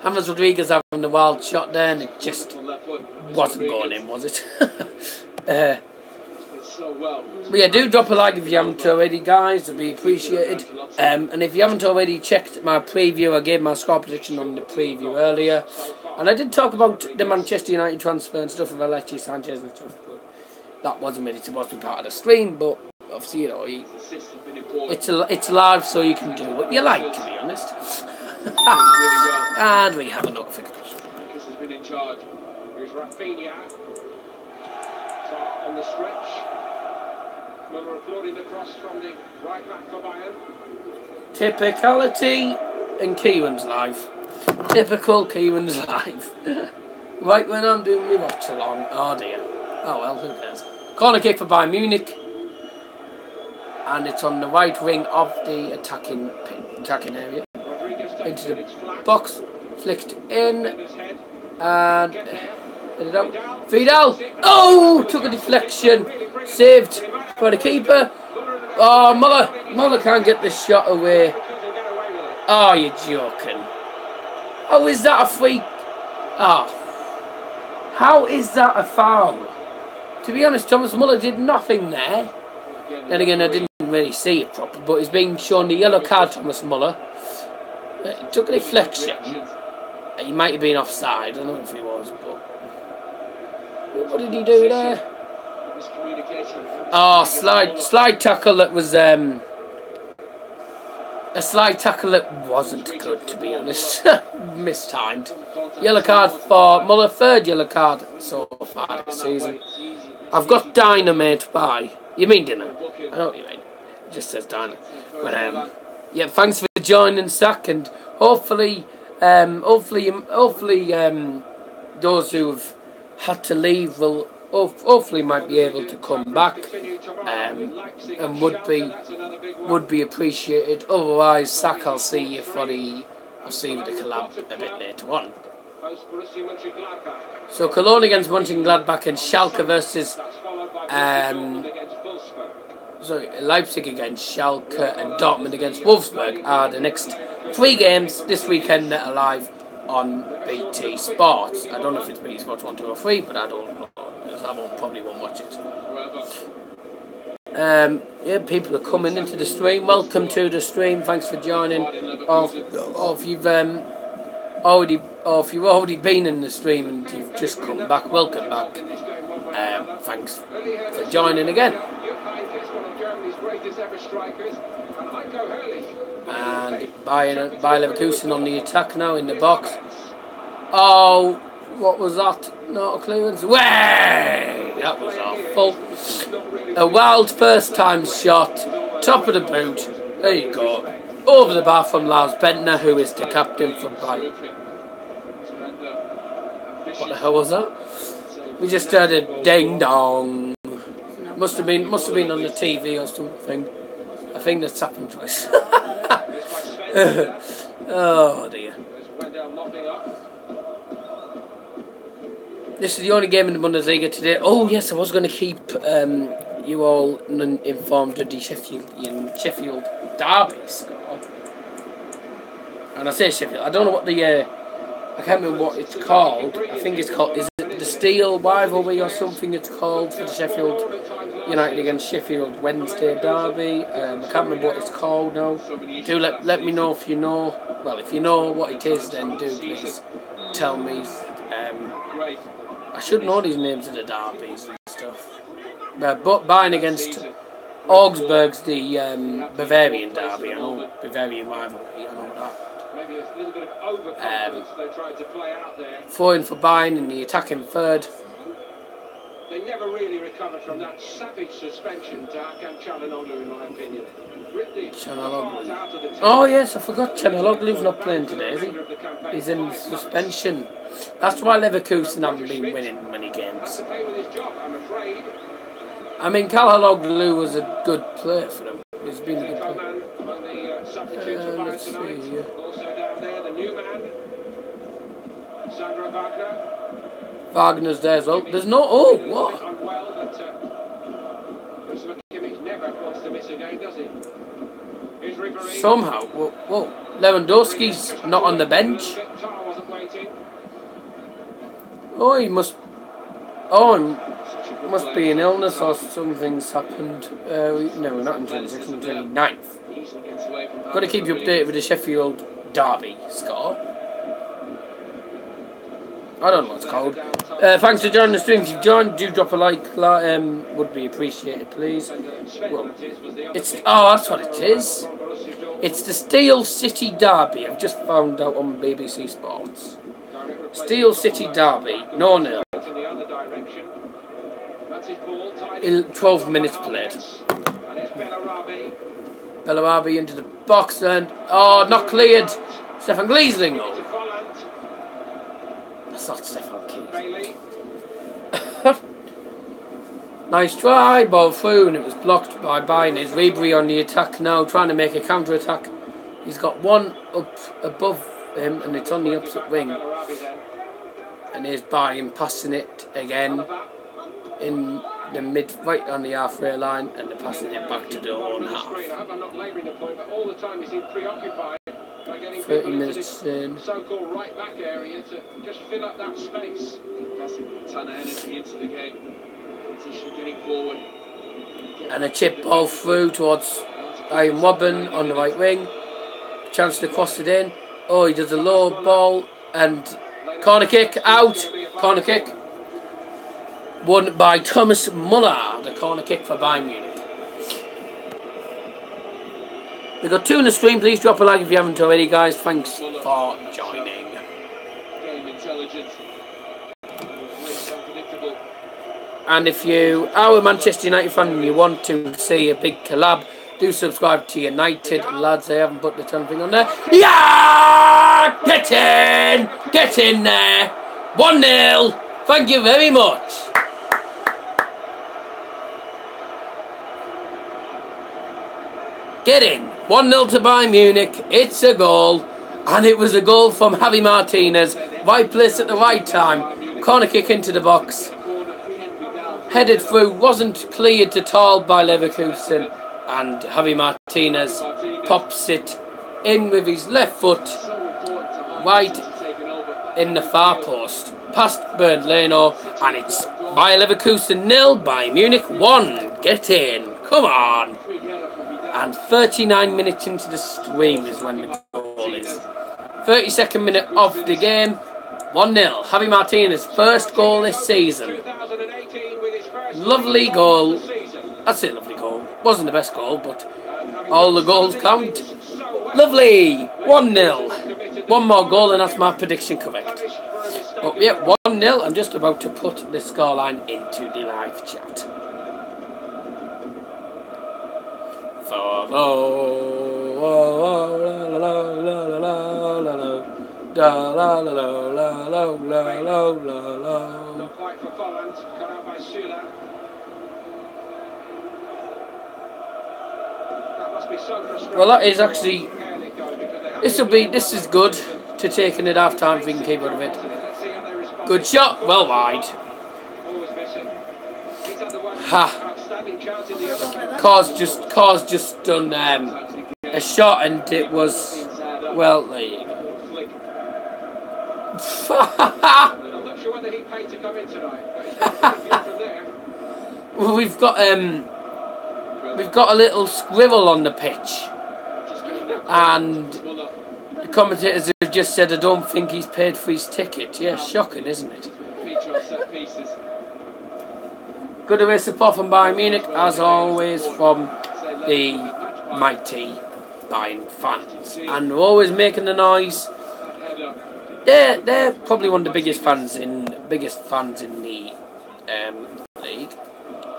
James Rodriguez having the wild shot there, and it just wasn't going in, was it? But yeah, do drop a like if you haven't already, guys. It'd be appreciated. And if you haven't already checked my preview, I gave my score prediction on the preview earlier, and I did talk about the Manchester United transfer and stuff with Alexis Sanchez and stuff. But that wasn't really supposed to be part of the stream. But obviously, you know, it's live, so you can do what you like, to be honest. And we have a notification. This has been in charge. Here's Rafinha. On the stretch. Miller applauding the cross from the right back for Bayern. Typicality in Kieran's life. Typical Kieran's life. Right when I'm doing my watch along. Oh dear. Oh well, who cares? Corner kick for Bayern Munich. And it's on the right wing of the attacking area. Into the box. Flicked in. And Vidal. Oh, took a deflection. Saved by the keeper. Oh, Muller can't get this shot away. Oh, you're joking. Oh, is that a free? Oh. How is that a foul? To be honest, Thomas Muller did nothing there. Then again, I didn't really see it properly, but he's being shown the yellow card, Thomas Muller. He took a deflection. He might have been offside. I don't know if he was, but what did he do there? Oh, slide tackle that was a slide tackle that wasn't good, to be honest. Mistimed. Yellow card for Muller, 3rd yellow card so far this season. I've got Dynamite by. You mean dinner? I know what you mean. It just says Dynamite. But yeah, thanks for joining, Stack, and hopefully those who've had to leave will hopefully might be able to come back, and would be appreciated. Otherwise, Sack, I'll see you with the collab a bit later on. So Cologne against Mönchengladbach and Schalke versus Leipzig against Schalke and Dortmund against Wolfsburg are the next 3 games this weekend that are live on BT Sports. I don't know if it's BT Sports 1, 2 or 3, but I don't know. I probably won't watch it. Yeah, people are coming into the stream. Welcome to the stream. Thanks for joining. Or if you've already been in the stream and you've just come back, welcome back. Thanks for joining again. And Bayern Leverkusen on the attack now in the box. Oh, what was that? Not a clearance. Way! That was awful. A wild first time shot. Top of the boot. There you go. Over the bar from Lars Bentner, who is the captain for Bayern. What the hell was that? We just heard a ding dong. Must have been on the TV or something. I think that's happened twice. Oh dear. This is the only game in the Bundesliga today. Oh yes, I was going to keep you all informed of the Sheffield derby score. And I say Sheffield. I don't know what the I can't remember what it's called. I think it's called, is it the Steel Rivalry or something it's called for the Sheffield United against Sheffield Wednesday derby. I can't remember what it's called now. Do let me know if you know. Well, if you know what it is, then do please tell me. I should know these names of the derbies and stuff. But Bayern against Augsburg's the Bavarian derby. I know Bavarian rivalry. I know that. Foreign for Bayern in the attacking third. They never really recovered from that savage suspension to Hakan Çalhanoğlu, in my opinion. Oh yes, I forgot Çalhanoğlu's not playing today, is he? He's in suspension. That's why Leverkusen haven't been winning many games. I mean, Çalhanoğlu was a good player for them. He's been a good player. Let's see here. Wagner's there as well. There's no... Oh, what? Somehow. Whoa. Lewandowski's not on the bench. Oh, he must... Oh, it must be an illness or something's happened. No, we're not in 26th, 29th. Got to keep you updated with the Sheffield derby score. I don't know what it's called. Thanks for joining the stream. If you've joined, do drop a like. Would be appreciated, please. Well, it's that's what it is. It's the Steel City derby. I've just found out on BBC Sports. Steel City derby, 0-0. 12 minutes played. Bellarabi into the box and not cleared. Stefan Gleesling. That's not Stefan Keys. Nice try, ball through, and it was blocked by Bayern. It's Ribery on the attack now, trying to make a counter attack. He's got one up above him, and it's on the opposite wing. And here's Bayern passing it again in the mid, right on the halfway line, and they're passing it back to their own half. 30 minutes in. So-called right back area to just fill up that space. Passing a ton of energy into the game. Getting forward. And a chip ball through towards Ian Wobben on the right wing. Chance to cross it in. Oh, he does a low ball and corner kick out. Corner kick. Won by Thomas Muller. The corner kick for Bayern Munich. We've got 2 in the stream. Please drop a like if you haven't already, guys. Thanks for joining. Game intelligence. And if you are a Manchester United fan and you want to see a big collab, do subscribe to United, lads. I haven't put the ton thing on there. Yeah! Get in! Get in there! 1-0. Thank you very much. Get in. 1-0 to Bayern Munich. It's a goal. And it was a goal from Javi Martinez. Right place at the right time. Corner kick into the box. Headed through. Wasn't cleared at all by Leverkusen. And Javi Martinez pops it in with his left foot. Right in the far post. Past Bernd Leno. And it's Bayer Leverkusen 0. Bayern Munich 1. Get in. Come on. And 39 minutes into the stream is when the goal is. 32nd minute of the game. 1-0. Javi Martinez, first goal this season. Lovely goal. That's it, lovely goal. Wasn't the best goal, but all the goals count. Lovely! 1-0. One more goal and that's my prediction correct. But yeah, 1-0. I'm just about to put the scoreline into the live chat. Well, that is actually. This is good to take in at half time if we can keep out of it. Good shot, well wide. Ha. Cars just done a shot and it was, well, there you go. We've got a little squirrel on the pitch, and the commentators have just said I don't think he's paid for his ticket. Yeah, shocking, isn't it? Good away support from Bayern Munich, as always, from the mighty Bayern fans, and they're always making the noise. They're probably one of the biggest fans in the league.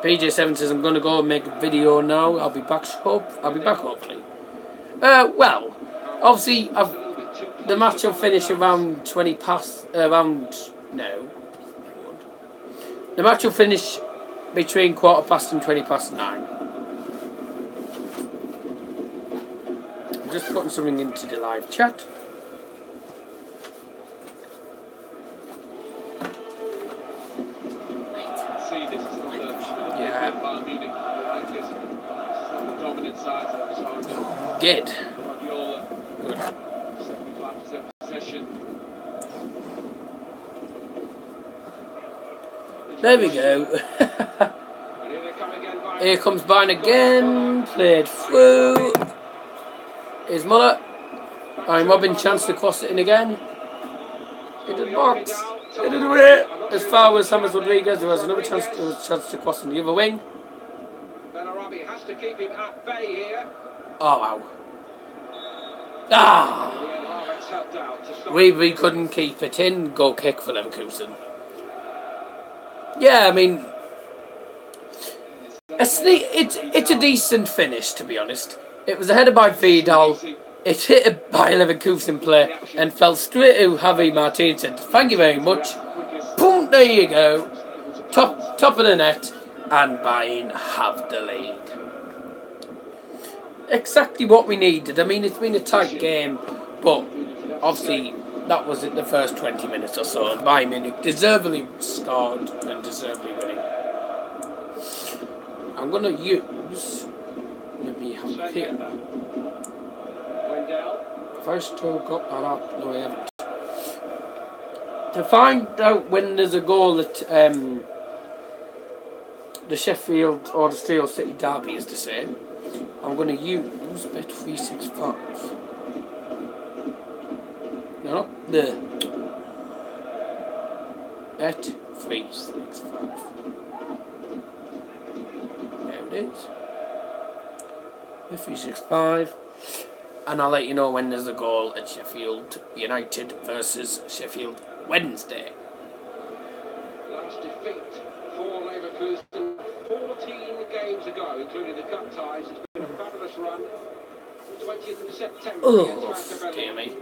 PJ7 says I'm going to go and make a video now. I'll be back hopefully. Well, obviously the match will finish around 20 past. The match will finish between 15:15 and 9. I'm just putting something into the live chat. Good. There we go. Here comes Bayern again. Played through. Here's Muller. I'm Robin, chance to cross it in again. Into the box. Into the way. As far as James Rodriguez, there was another chance to cross in the other wing. Has to keep him at bay here. Oh wow. Ah! We couldn't keep it in. Goal kick for Leverkusen. Yeah, I mean, it's a decent finish, to be honest. It was a header by Vidal. It hit by a Leverkusen player and fell straight to Javi Martinez. Said, "Thank you very much." Boom! There you go. Top of the net, and Bayern have the lead. Exactly what we needed. I mean, it's been a tight game, but obviously that was in the first 20 minutes or so. And Bayern Munich deservedly scored and deservedly winning. I'm going to use. Let me have it here. If I still got that up, no, I haven't. To find out when there's a goal at the Sheffield or the Steel City derby is the same, I'm going to use Bet365. No, the Bet365. There it is. Bet365. And I'll let you know when there's a goal at Sheffield United versus Sheffield Wednesday. Last defeat for Leverkusen 14 games ago, including the cup ties. It's been a fabulous run. 20th of September. Oh, dear me.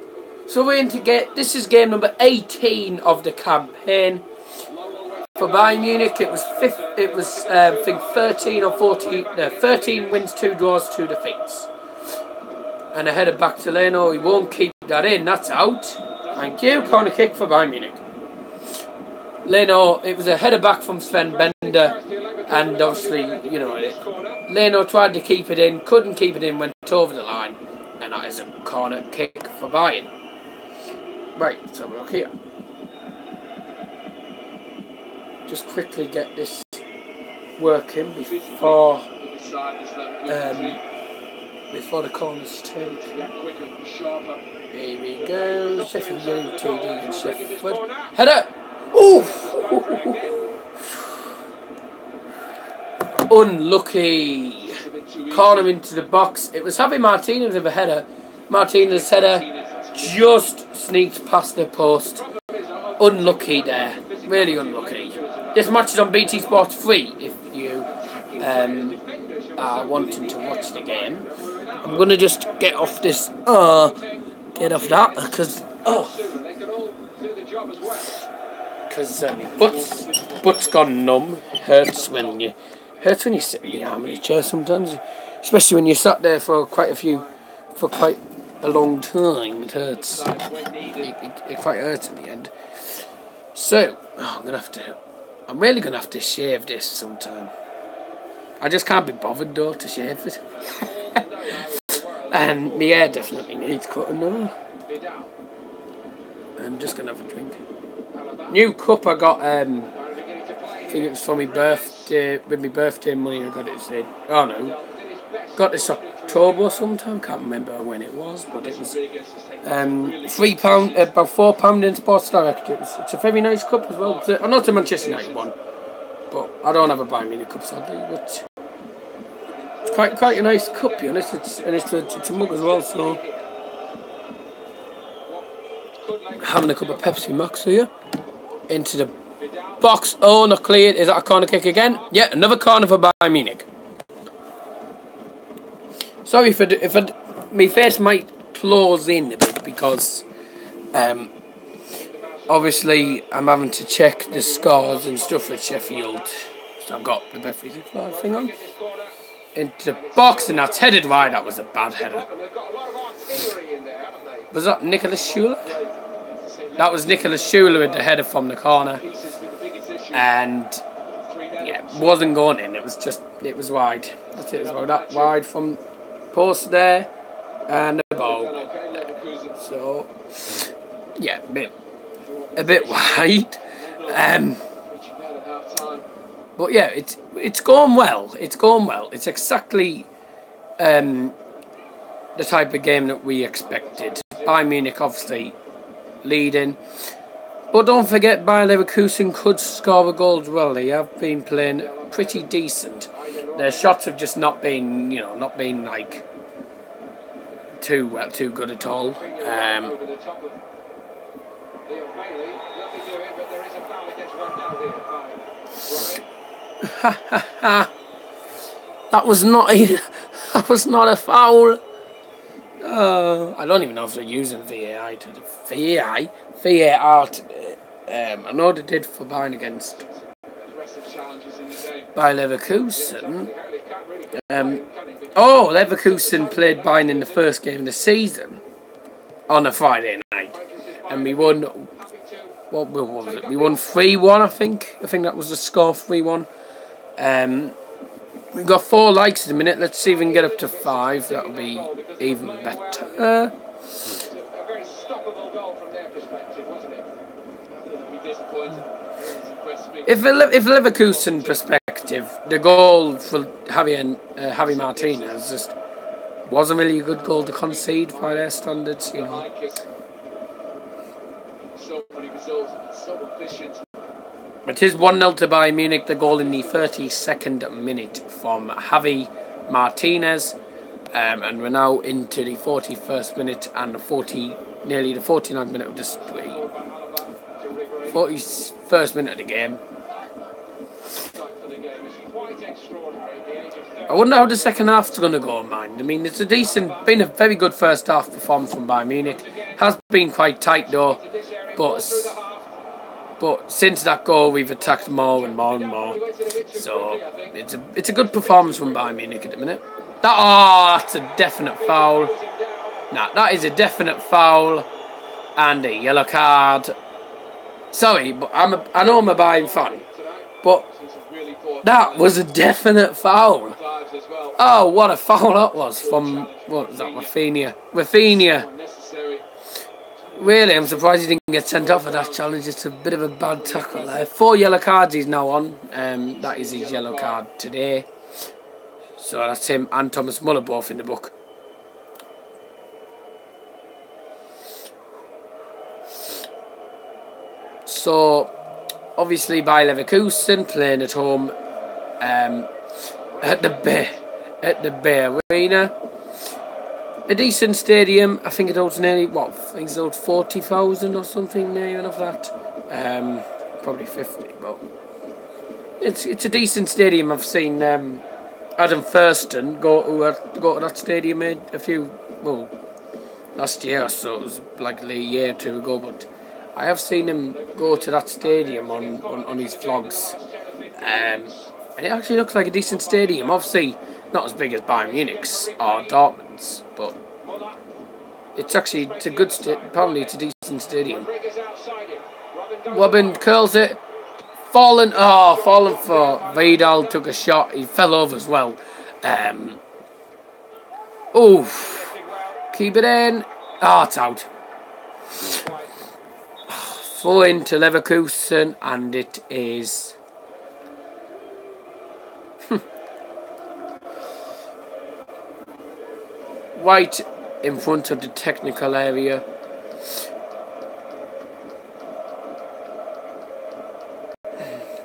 So we're into this is game number 18 of the campaign. For Bayern Munich, it was I think 13 or 14. No, 13 wins, 2 draws, 2 defeats. And a header back to Leno. He won't keep that in. That's out. Thank you. Corner kick for Bayern Munich. Leno, it was a header back from Sven Bender. And obviously, you know it. Leno tried to keep it in. Couldn't keep it in. Went over the line. And that is a corner kick for Bayern. Right, so we're here. Just quickly get this working before the corners take. Here we go. Sheffield getting TD and Sheffield. Header! Oof! Unlucky. corner into the box. It was Javi Martinez with a header. Martinez' header just sneaked past the post. Unlucky there. Really unlucky. This match is on BT Sports 3 if you are wanting to watch the game. I'm going to just get off this. Get off that because butt's gone numb. Hurts when you sit in the army chair sometimes, especially when you sat there for quite a long time. It hurts. It quite hurts in the end. So I'm really gonna have to shave this sometime. I just can't be bothered though to shave it. And my hair definitely needs cutting now. I'm just gonna have a drink. New cup I got. I think it was for my birthday. With my birthday money, I got it. Got this October sometime. Can't remember when it was, but it was £3, about £4 in Sports Direct. It's a very nice cup as well. I'm not a Manchester United one, but I don't have a Bayern Munich cup sadly. But it's quite a nice cup, to be honest. It's a mug as well. So having a cup of Pepsi Max here into the box. Oh, not cleared. Is that a corner kick again? Yeah, another corner for Bayern Munich. Sorry if my face might close in a bit because obviously I'm having to check the scores and stuff at Sheffield. So I've got the Bet365 thing on. Into the box and that's headed wide. That was a bad header. Was that Nicholas Schuler? That was Nicholas Schuler with the header from the corner. And yeah, it wasn't going in. It was wide. That's it. It was that wide from post there and the ball there. So yeah, a bit wide. But yeah, it's going well. It's going well. It's exactly the type of game that we expected. Bayern Munich obviously leading. But don't forget, Bayern Leverkusen could score a goal as well. They have been playing pretty decent. Their shots have just not been like too good at all. That was not a foul. I don't even know if they're using VAR today. I know they did for Bayern against Leverkusen. Leverkusen played Bayern in the first game of the season on a Friday night, and we won. What was it? We won 3-1, I think. I think that was the score, 3-1. We've got 4 likes in a minute. Let's see if we can get up to 5. That'll be even better. If Leverkusen perspective, the goal for Javi Martinez just wasn't really a good goal to concede by their standards, you know. It is 1-0 to Bayern Munich. The goal in the 32nd minute from Javi Martinez, and we're now into the 41st minute and nearly the 49th minute of this 41st minute of the game. I wonder how the second half's going to go, mind. I mean, it's been a very good first half performance from Bayern Munich. Has been quite tight though, but since that goal we've attacked more and more and more. So it's a good performance from Bayern Munich at the minute. That's a definite foul. Nah, that is a definite foul and a yellow card. Sorry, but I know I'm a Bayern fan, but that was a definite foul. Oh, what a foul that was from, what was that, Rafinha. Really, I'm surprised he didn't get sent off for that challenge. It's a bit of a bad tackle there. 4 yellow cards he's now on. That is his yellow card today. So that's him and Thomas Muller both in the book. So, obviously, Bayer Leverkusen playing at home at at the Bayern Arena. A decent stadium. I think it holds nearly, what, I think it holds 40,000 or something, near enough that. Probably 50, but it's a decent stadium. I've seen Adam Thurston go to that stadium last year or so. It was like a year or two ago, but I have seen him go to that stadium on his vlogs. And it actually looks like a decent stadium. Obviously, not as big as Bayern Munich's or Dortmund's, but it's a good apparently it's a decent stadium. Robin curls it. Fallen for Vidal, took a shot. He fell over as well. Keep it in. It's out. Throw into Leverkusen, and it is right in front of the technical area.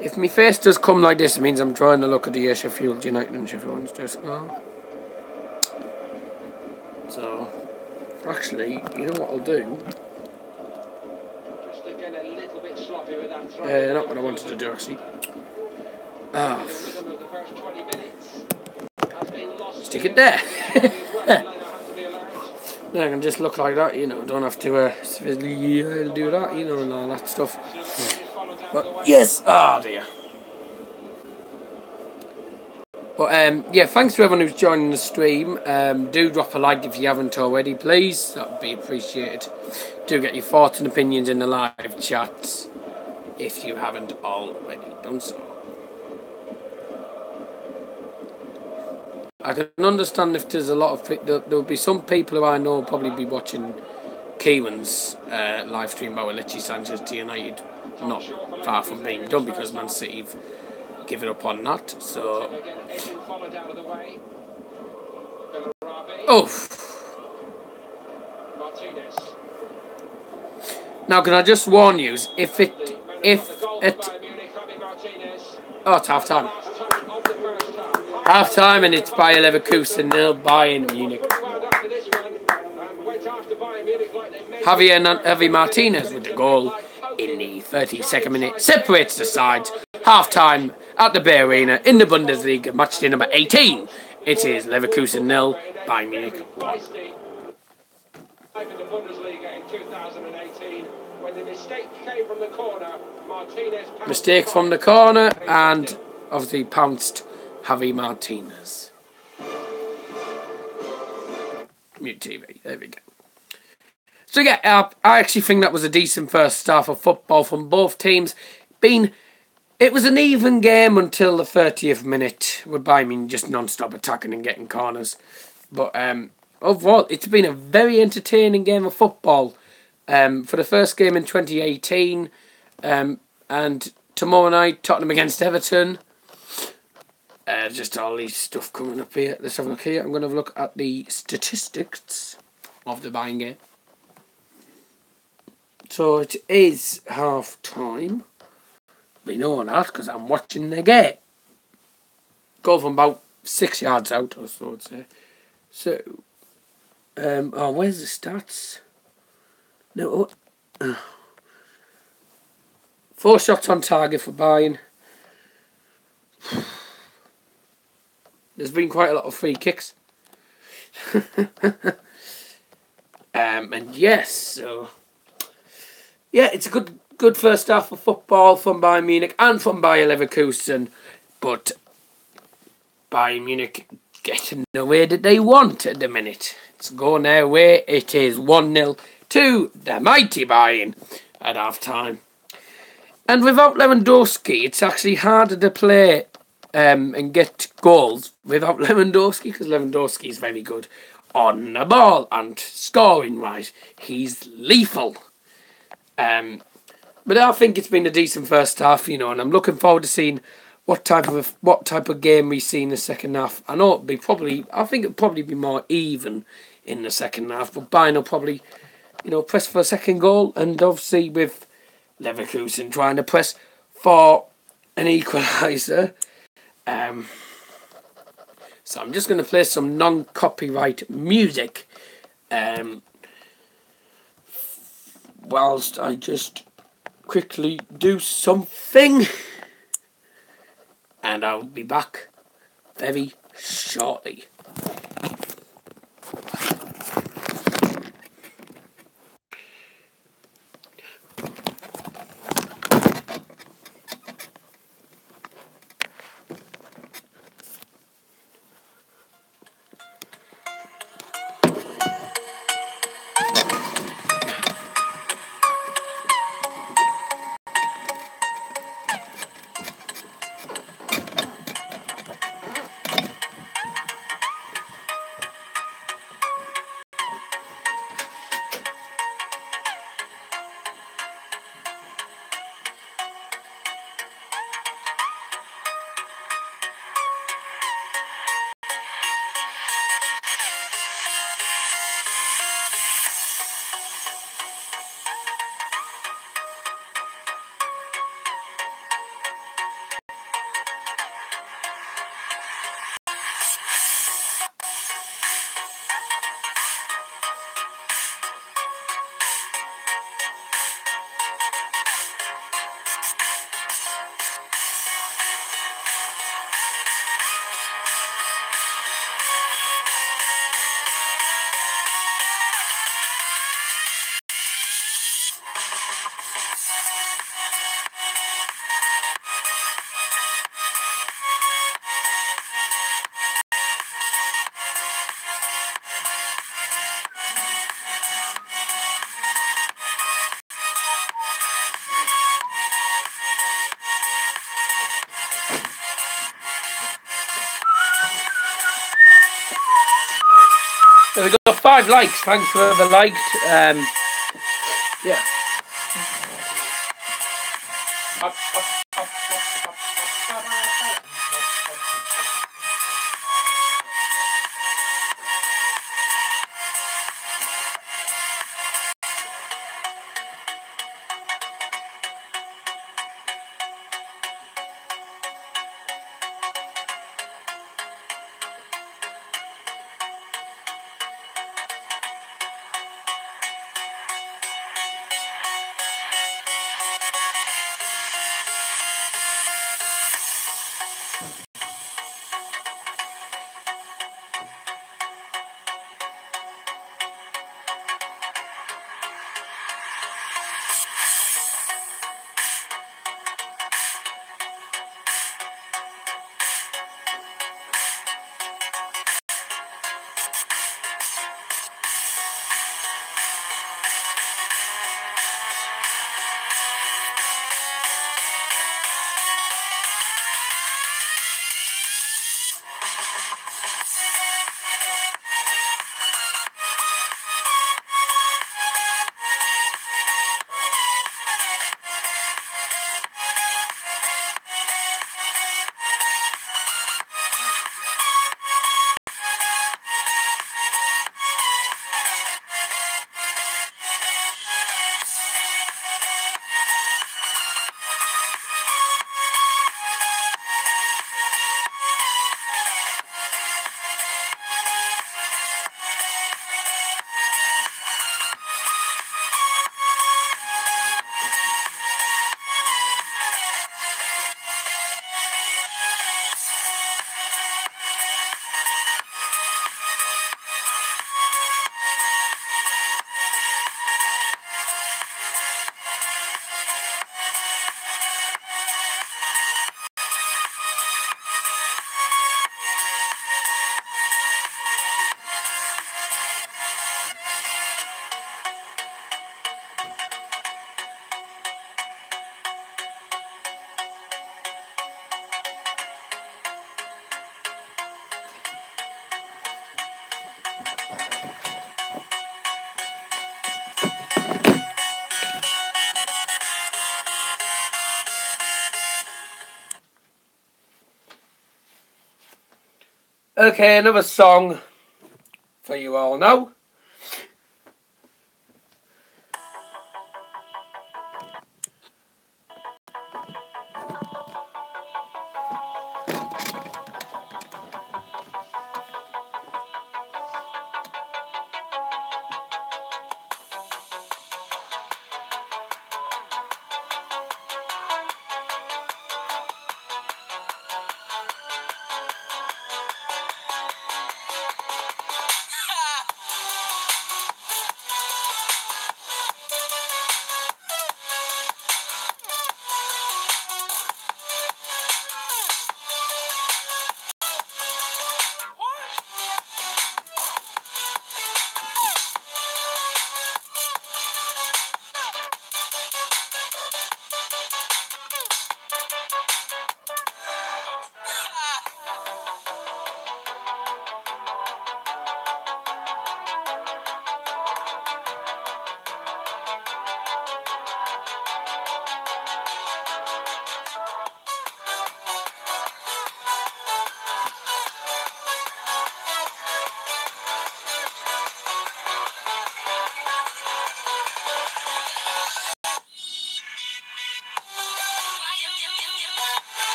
If my face does come like this, it means I'm trying to look at the Sheffield United and Sheffield Wednesday score. So, actually, you know what I'll do? Just again a little bit sloppy with that throw. Not what I wanted to do, actually. Stick it there. I can just look like that, don't have to do that, and all that stuff. But yes, dear. But yeah, thanks to everyone who's joining the stream. Do drop a like if you haven't already, please. That would be appreciated. Do get your thoughts and opinions in the live chats if you haven't already done so. I can understand if there's a lot of there'll be some people who I know will probably be watching Kieran's live stream about Alexis Sanchez to United. Not far from being done because Man City have given up on that. So, now can I just warn you? If it, it's half time. Half time, and it's Bayer Leverkusen 0, Bayern Munich. Javi Martinez with the goal in the 32nd minute separates the sides. Half time at the Bayern Arena in the Bundesliga, match day number 18. It is Leverkusen 0, Bayern Munich 1. Mistake from the corner, and obviously pounced Javi Martinez. Mute TV. There we go. So yeah, I actually think that was a decent first half of football from both teams. It was an even game until the 30th minute, with Bayern just non-stop attacking and getting corners. But overall, it's been a very entertaining game of football. For the first game in 2018, and tomorrow night, Tottenham against Everton. Just all these stuff coming up here. Let's have a look here. I'm going to have a look at the statistics of the Bayern game. So it is half time. We know that because I'm watching the game. Go from about 6 yards out or so, I'd say. So, where's the stats? No. 4 shots on target for Bayern. There's been quite a lot of free kicks. And yes, so yeah, it's a good first half of football from Bayern Munich and from Bayer Leverkusen, but Bayern Munich getting the way that they want at the minute. It's going their way. It is 1-0 to the mighty Bayern at half time. And without Lewandowski, it's actually harder to play and get goals without Lewandowski, because Lewandowski is very good on the ball and scoring wise. He's lethal. But I think it's been a decent first half, and I'm looking forward to seeing what type of game we see in the second half. I think it'll probably be more even in the second half, but Bayern will probably, press for a second goal, and obviously with Leverkusen trying to press for an equaliser. So I'm just going to play some non-copyright music whilst I just quickly do something, and I'll be back very shortly. So we've got 5 likes. Thanks for the liked. Yeah. Okay, another song for you all now.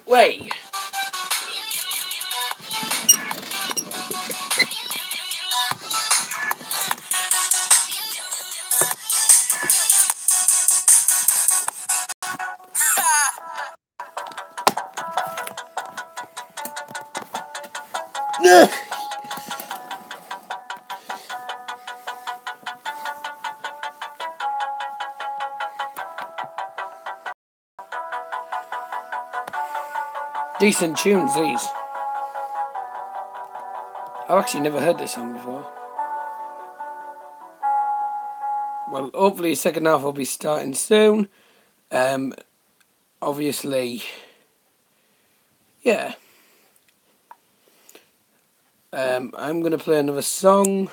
Wait. Decent tunes, these. I've actually never heard this song before. Well, hopefully the second half will be starting soon. Obviously, yeah. I'm going to play another song.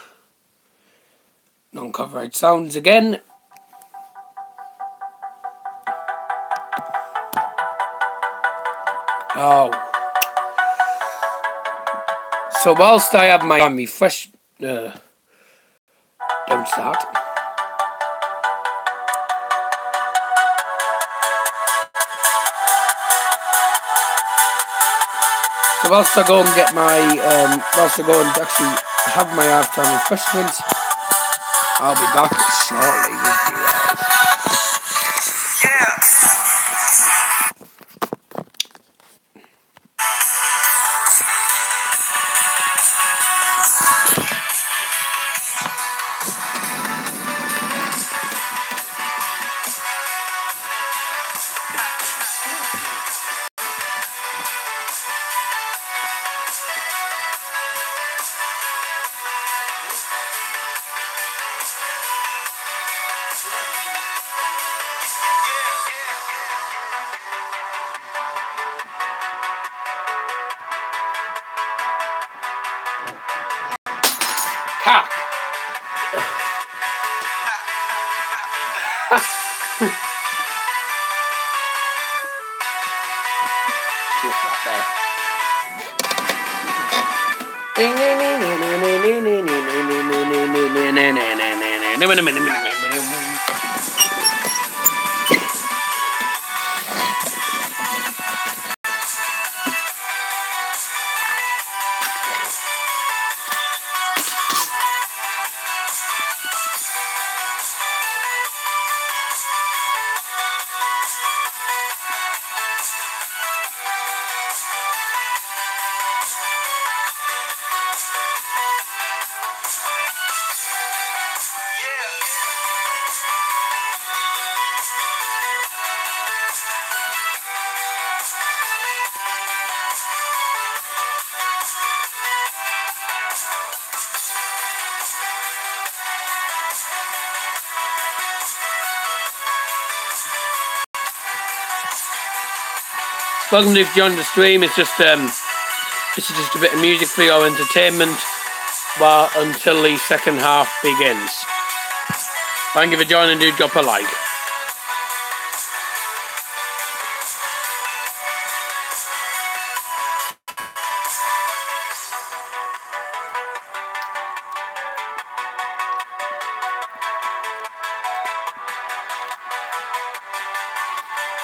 Non-copyright sounds again. Oh. So whilst I have my fresh... don't start. So whilst I go and get my... whilst I go and actually have my half-time refreshments, I'll be back shortly with you guys. Cock. Welcome to join the stream. It's just this is just a bit of music for your entertainment until the second half begins. Thank you for joining. Do drop a like.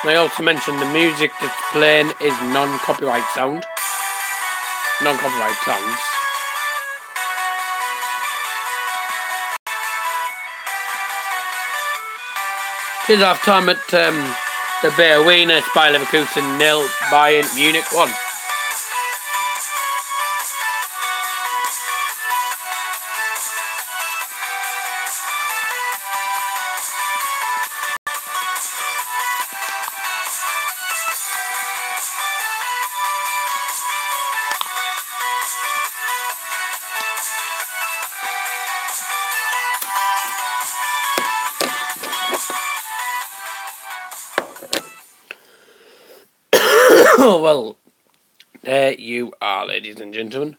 I also mentioned the music that's playing is non-copyright sound. Non-copyright sounds. Here's half time at the Bayern. It's by Leverkusen 0, Bayern Munich 1. Oh, well, there you are, ladies and gentlemen.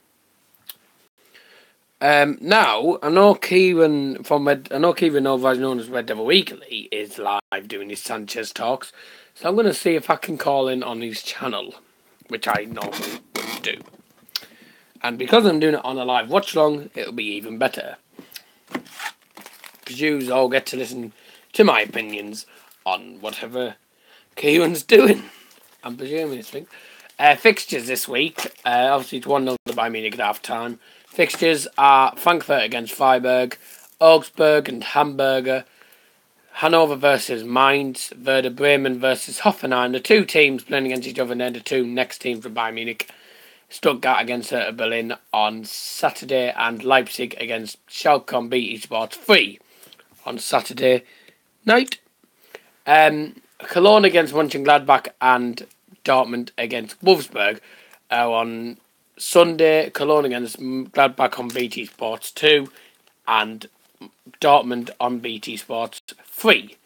Now, I know Kieran, otherwise known as Red Devil Weekly, is live doing his Sanchez talks. So I'm going to see if I can call in on his channel, which I normally would do. And because I'm doing it on a live watch-along, it'll be even better. Because you all get to listen to my opinions on whatever Kieran's doing. I'm presuming it's linked. Fixtures this week. Obviously, it's 1-0 to Bayern Munich at half time. Fixtures are Frankfurt against Freiburg, Augsburg and Hamburger, Hanover versus Mainz, Werder Bremen versus Hoffenheim. The two teams playing against each other, and then the two next teams for Bayern Munich. Stuttgart against Hertha Berlin on Saturday, and Leipzig against Schalke on BT Sports 3 on Saturday night. Cologne against Mönchengladbach and Dortmund against Wolfsburg on Sunday. Cologne against Gladbach on BT Sports 2 and Dortmund on BT Sports 3.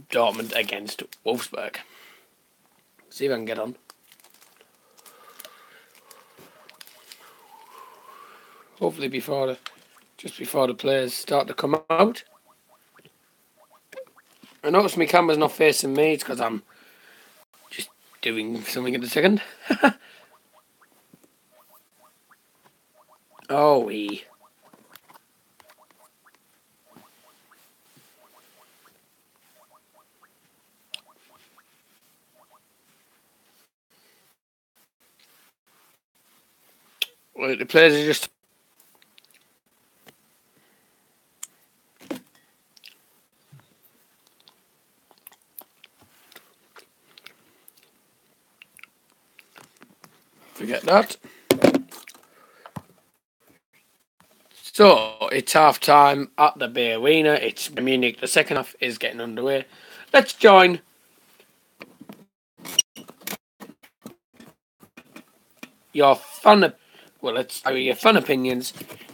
Dortmund against Wolfsburg. See if I can get on. Hopefully just before the players start to come out. I noticed my camera's not facing me. It's because I'm just doing something in a second. Oh, wee. Right, the players are just... Forget that. So, it's half time at the Bay Arena. It's Munich. The second half is getting underway. Let's join your fun opinions.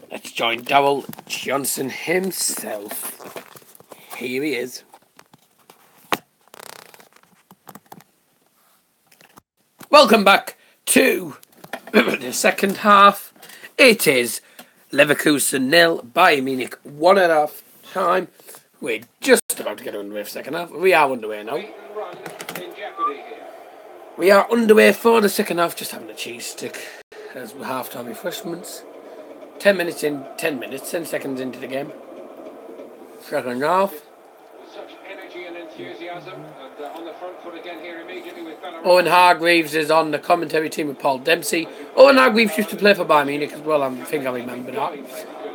Let's join Darryl Johnson himself. Here he is. Welcome back to the second half. It is Leverkusen 0, Bayern Munich 1 at half time. We're just about to get underway for second half. We are underway now. We are underway for the second half. Just having a cheese stick as half time refreshments. 10 minutes, 10 seconds into the game. Second half. Owen Hargreaves is on the commentary team with Paul Dempsey. Owen Hargreaves used to play for Bayern Munich as well, I think I remember that.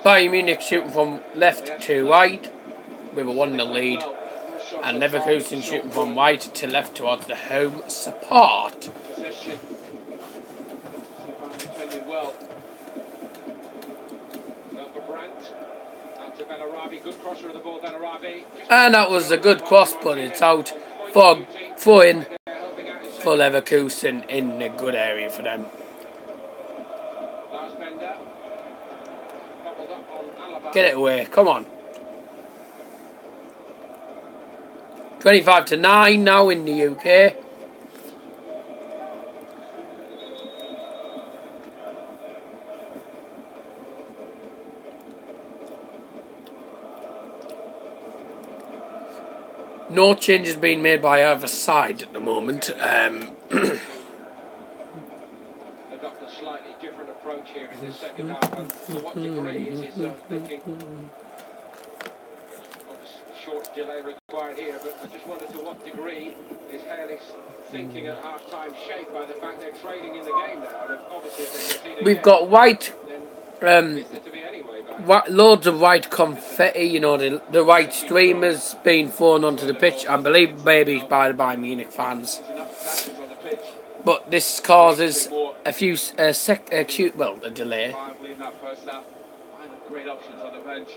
Bayern Munich shooting from left to right with a 1-0 lead. And Leverkusen shooting from right to left towards the home support. And that was a good cross, but it's out for throwing for Leverkusen in a good area for them. Get it away, come on. 25-9 now in the UK. No changes being made by either side at the moment. They've got a slightly different approach here in the second half. And to what degree is his thinking? Short delay required here, but I just wonder to what degree is Haley's thinking at half-time shaped by the fact they're trading in the game now. And obviously, we've got white, loads of white confetti, you know, the white streamers being thrown onto the pitch, I believe maybe by the Bayern Munich fans. But this causes a delay. Great options on the bench.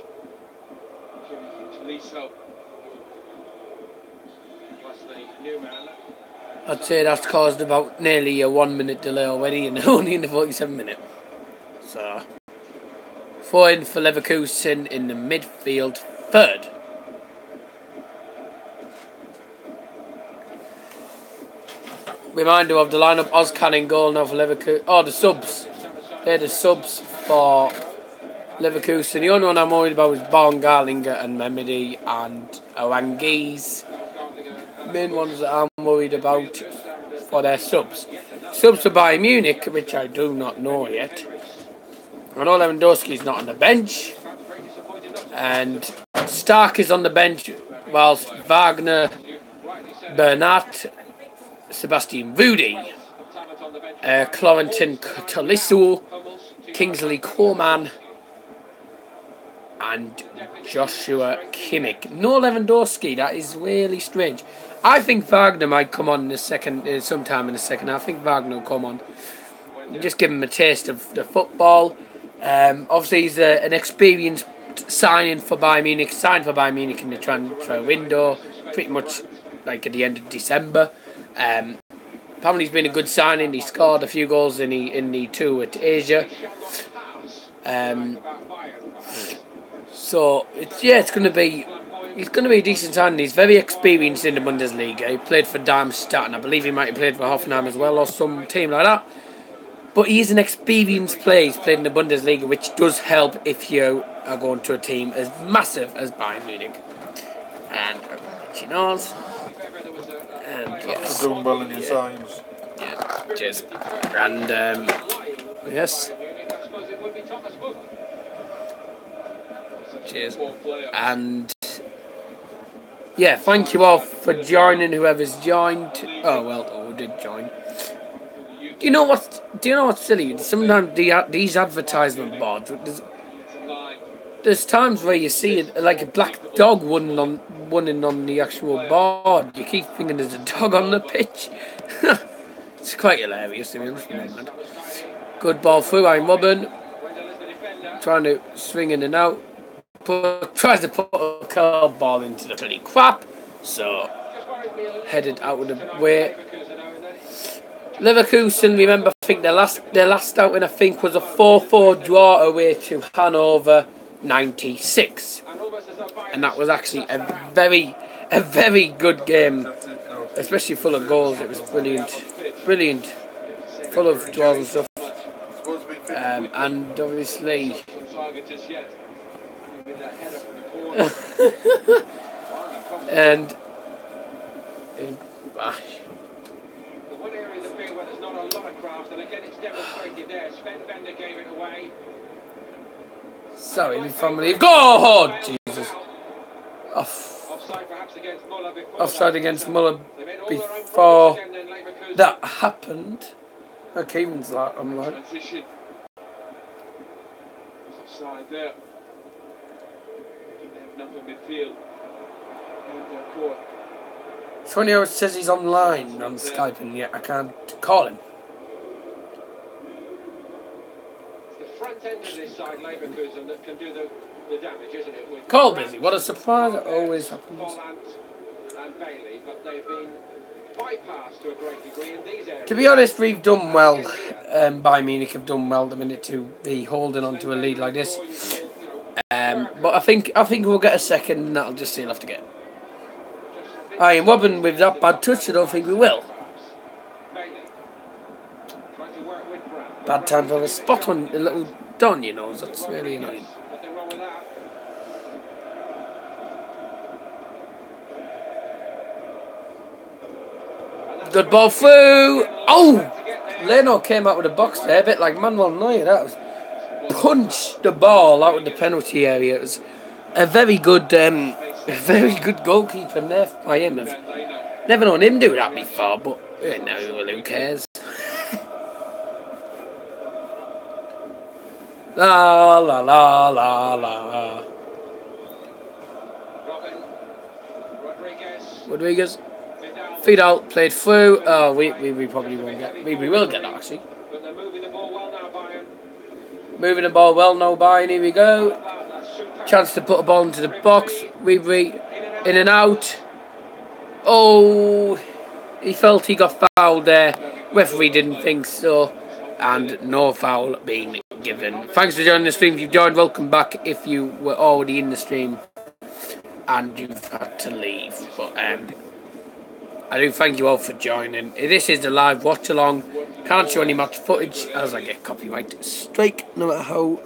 I'd say that's caused about nearly a 1 minute delay already, and only in the 47th minute. So, 4 in for Leverkusen in the midfield, third. Reminder of the lineup: Ozcan in goal now for Leverkusen. Oh, the subs. They're the subs for Leverkusen. The only one I'm worried about is Born, Garlinger and Memedy and Aranguiz. Main ones that I'm worried about for their subs. Subs for Bayern Munich, which I do not know yet. I know Lewandowski's not on the bench. And Stark is on the bench, whilst Wagner, Bernat, Sebastian Rudy, Clorenton Tolisso, Kingsley Coman, and Joshua Kimmich. No Lewandowski. That is really strange. I think Wagner might come on in the second, sometime in the second half. I think Wagner will come on. Just give him a taste of the football. Obviously, he's an experienced signing for Bayern Munich. Signed for Bayern Munich in the transfer window, pretty much like at the end of December. Apparently, he's been a good signing. He scored a few goals in the two at Asia. So it's going to be. He's going to be a decent signing. He's very experienced in the Bundesliga. He played for Darmstadt, and I believe he might have played for Hoffenheim as well, or some team like that. But he's an experienced player. He's played in the Bundesliga, which does help if you are going to a team as massive as Bayern Munich. And she knows. And yes. Doing well in your signs. Yeah, cheers. And yes. Cheers. And yeah, thank you all for joining. Whoever's joined. Oh well, who did join? Do you know what's silly? Sometimes these advertisement boards. There's times where you see it like a black dog running on the actual board. You keep thinking there's a dog on the pitch. It's quite hilarious to be honest. Good ball through. I'm Robin. Trying to swing in and out. Tries to put a curl ball into the bloody crap. So headed out of the way. Leverkusen, remember, I think their last outing, I think, was a 4-4 draw away to Hanover 96. And that was actually a very good game, especially full of goals. It was brilliant, full of draws and stuff. And obviously... and... One area of the field where there's not a lot of craft, and again it's demonstrated there. Sven Bender gave it away. Sorry, family. Go! Jesus. Offside perhaps against Muller before. Offside against Muller before that happened. Okay, I'm like. Transition. Offside there. They have nothing midfield. Court. 20 hours says he's online on Skype and yet I can't call him. The front end of this side, Leverkusen, that can do the damage, isn't it? With Call busy. What a surprise it always happens. And Bailey, but they've been bypassed to a great degree in these areas. To be honest, we've done well. Bayern Munich have done well the minute to be holding on to a lead like this. But I think we'll get a second and that'll just seal off to get. I am Robin with that bad touch, I don't think we will. Bad time for a spot on a little Don, you know, that's really annoying. Good ball through. Oh! Leno came out with a box there, a bit like Manuel Neuer. That was punched the ball out of the penalty area. It was a very good goalkeeper there by him. I've never known him do that before, but no, well, who cares? La la la la la. Rodriguez. Fidel played through. Oh, we probably won't get. We will get that actually. Moving the ball well now, Bayern. Here we go. Chance to put a ball into the box. In and out. Oh, he felt he got fouled there. Referee didn't think so, and no foul being given. Thanks for joining the stream. If you've joined, welcome back. If you were already in the stream and you've had to leave, but I do thank you all for joining. This is the live watch along. Can't show any match footage as I get copyright strike, no matter how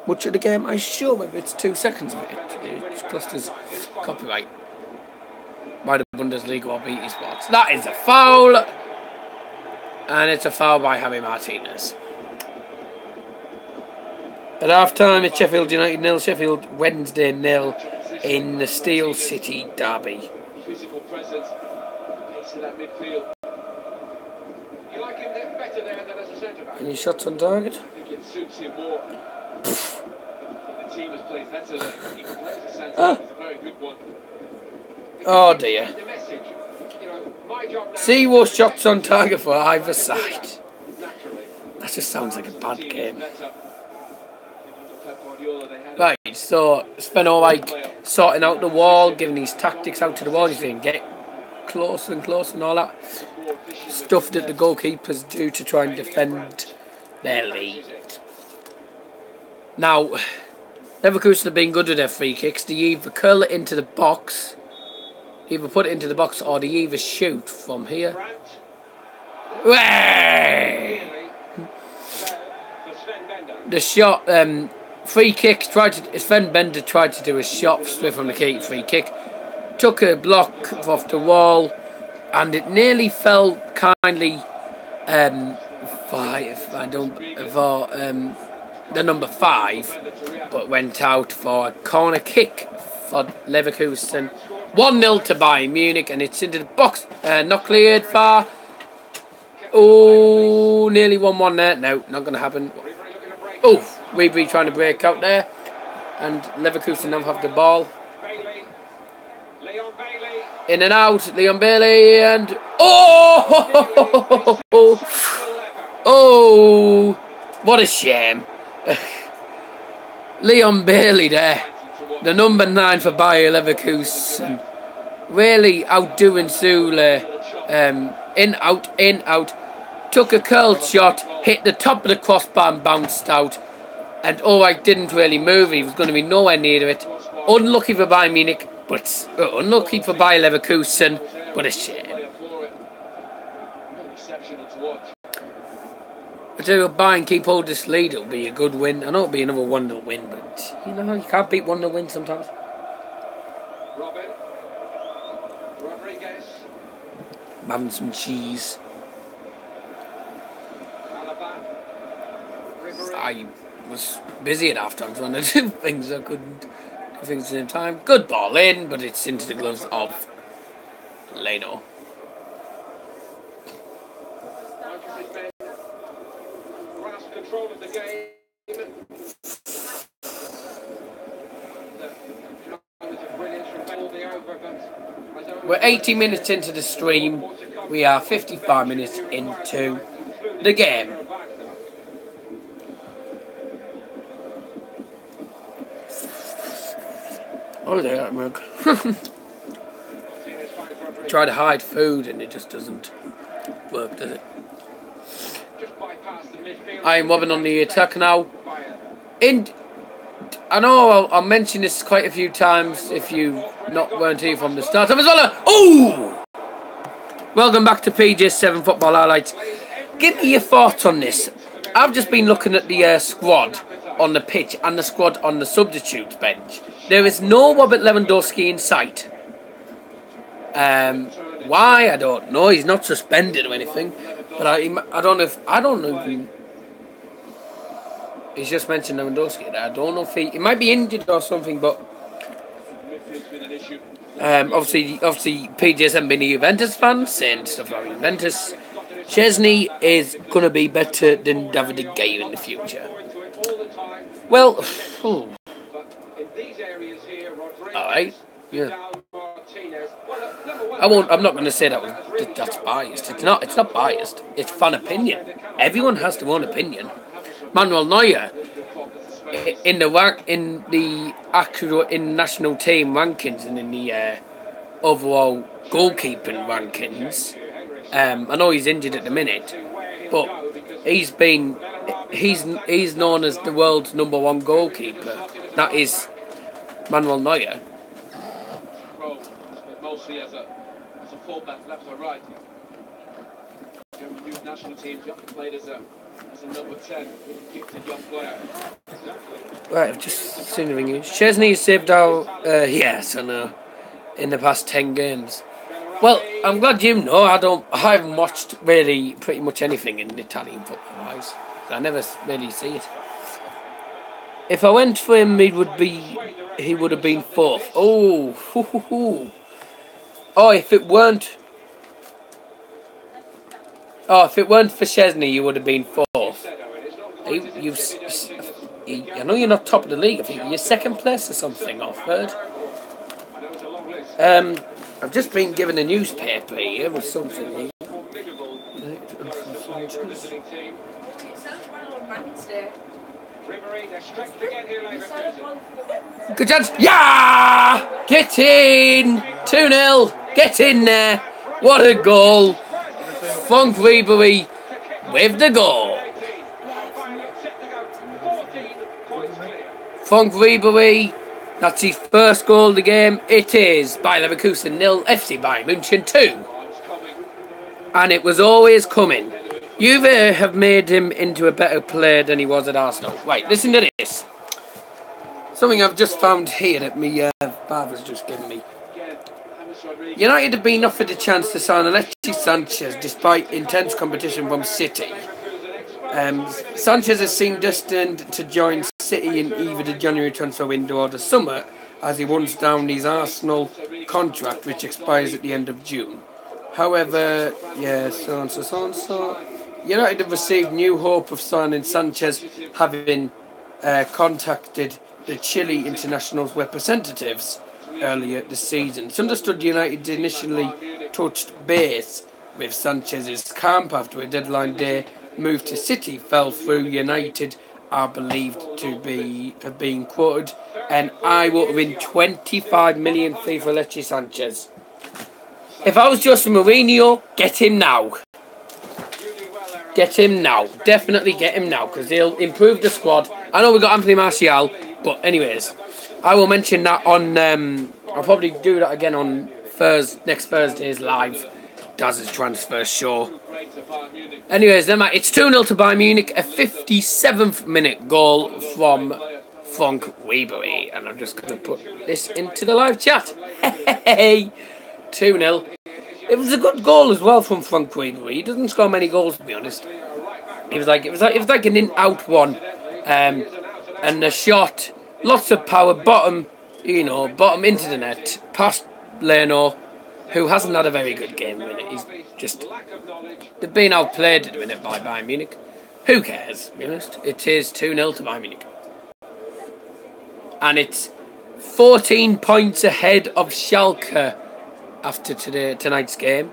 much of the game I show. Maybe it's 2 seconds of it. It's classed as copyright by the Bundesliga or BT Sports. That is a foul, and it's a foul by Javi Martinez. At half time, it's Sheffield United 0, Sheffield Wednesday 0 in the Steel City derby. Physical presence. to that midfield. You like him there better there than as a centre back? Any shots on target? I think it suits him more. The team has played better there. He can play as a centre back. It's a very good one. Oh dear. The message, you know, my job now. 0 shots on target for either side. That just sounds like a bad game. Right, so Sven Ulreich sorting out the wall, giving his tactics out to the wall. He's saying get closer and closer and all that stuff that the goalkeepers do to try and defend their lead. Now, Leverkusen have been good with their free kicks. They either curl it into the box, either put it into the box, or they either shoot from here. The shot, free kick, Sven Bender tried to do a shot straight from the key, free kick. Took a block off the wall, and it nearly fell kindly for the number 5, but went out for a corner kick for Leverkusen. 1-0 to Bayern Munich, and it's into the box. Not cleared far. Oh, nearly 1-1 there. No, not going to happen. Oh, Weeby trying to break out there, and Leverkusen now have the ball. In and out, Leon Bailey, and oh, oh, what a shame. Leon Bailey there, the number 9 for Bayer Leverkusen, really outdoing Zule. In, out. Took a curled shot, hit the top of the crossbar and bounced out. And Ulreich didn't really move. He was going to be nowhere near it. Unlucky for Bayern Munich, but unlucky for Bayer Leverkusen, but a shame. I tell you what, Bayern keep hold this lead, it'll be a good win. I know it'll be another 1-0 win, but you know, you can't beat 1-0 win sometimes. I'm having some cheese. I was busy at half-time trying to do things. I couldn't do things at the same time. Good ball in, but it's into the gloves of Leno. Control of the game. We're 80 minutes into the stream. We are 55 minutes into the game. Oh, there, that mug. Try to hide food and it just doesn't work, does it? I am wobbling on the attack now. I know I'll mention this quite a few times if you weren't here from the start. Oh! Welcome back to PJ7 Football Highlights. Give me your thoughts on this. I've just been looking at the squad on the pitch and the squad on the substitute bench. There is no Robert Lewandowski in sight. Why? I don't know. He's not suspended or anything. But I don't know if he's just mentioned Lewandowski. I don't know if he might be injured or something, but obviously PJ's haven't been a Juventus fan, saying stuff about Juventus. Chesney is going to be better than David De Gea in the future. Well, alright, yeah. I'm not going to say that's biased. It's not biased. It's fan opinion. Everyone has their own opinion. Manuel Neuer in the actual national team rankings and in the overall goalkeeping rankings. I know he's injured at the minute, but he's known as the world's #1 goalkeeper. That is Manuel Neuer. Mostly as a fullback, left or right. Youth national teams, you often played as a number 10, gifted young player. Right, I've just seen the ring. Chesney saved out, yes, I know, in the past 10 games. Well, I'm glad you know. I haven't watched really pretty much anything in Italian football-wise. I never really see it. If I went for him, he would have been 4th. Oh, if it weren't Oh, if it weren't for Szczesny, you would have been fourth. I know you're not top of the league. I think you're second place or something, or third. I've just been given a newspaper here with something. Good chance. Yeah! Get in! 2-0. Get in there. What a goal. Funk Ribery with the goal. Funk Ribery. That's his first goal of the game. It is by Leverkusen 0, FC Bayern München 2. And it was always coming. Juve have made him into a better player than he was at Arsenal. Right, listen to this. Something I've just found here that my barber's just given me. United have been offered a chance to sign Alexis Sanchez despite intense competition from City. Sanchez has seemed destined to join City in either the January transfer window or the summer as he runs down his Arsenal contract which expires at the end of June. However, United have received new hope of signing Sanchez, having contacted the Chile international's representatives earlier this season. It's understood United initially touched base with Sanchez's camp after a deadline day move to City fell through. United are believed to have been quoted an eye-watering 25 million fee for Alexis Sanchez. If I was Jose Mourinho, get him now. Get him now. Definitely get him now because he'll improve the squad. I know we got Anthony Martial, but anyways, I will mention that on. I'll probably do that again on next Thursday's live Daz's transfer show. Anyways, then it's 2-0 to Bayern Munich, a 57th minute goal from Funk Ribery, and I'm just going to put this into the live chat. Hey, 2-0. It was a good goal as well from Funk Ribery. He doesn't score many goals, to be honest. It was like an in-out one, and a shot, lots of power, bottom into the net, past Leno, who hasn't had a very good game in it. He's just they've been outplayed at the minute by Bayern Munich. Who cares? To be honest, it is 2-0 to Bayern Munich, and it's 14 points ahead of Schalke after tonight's game.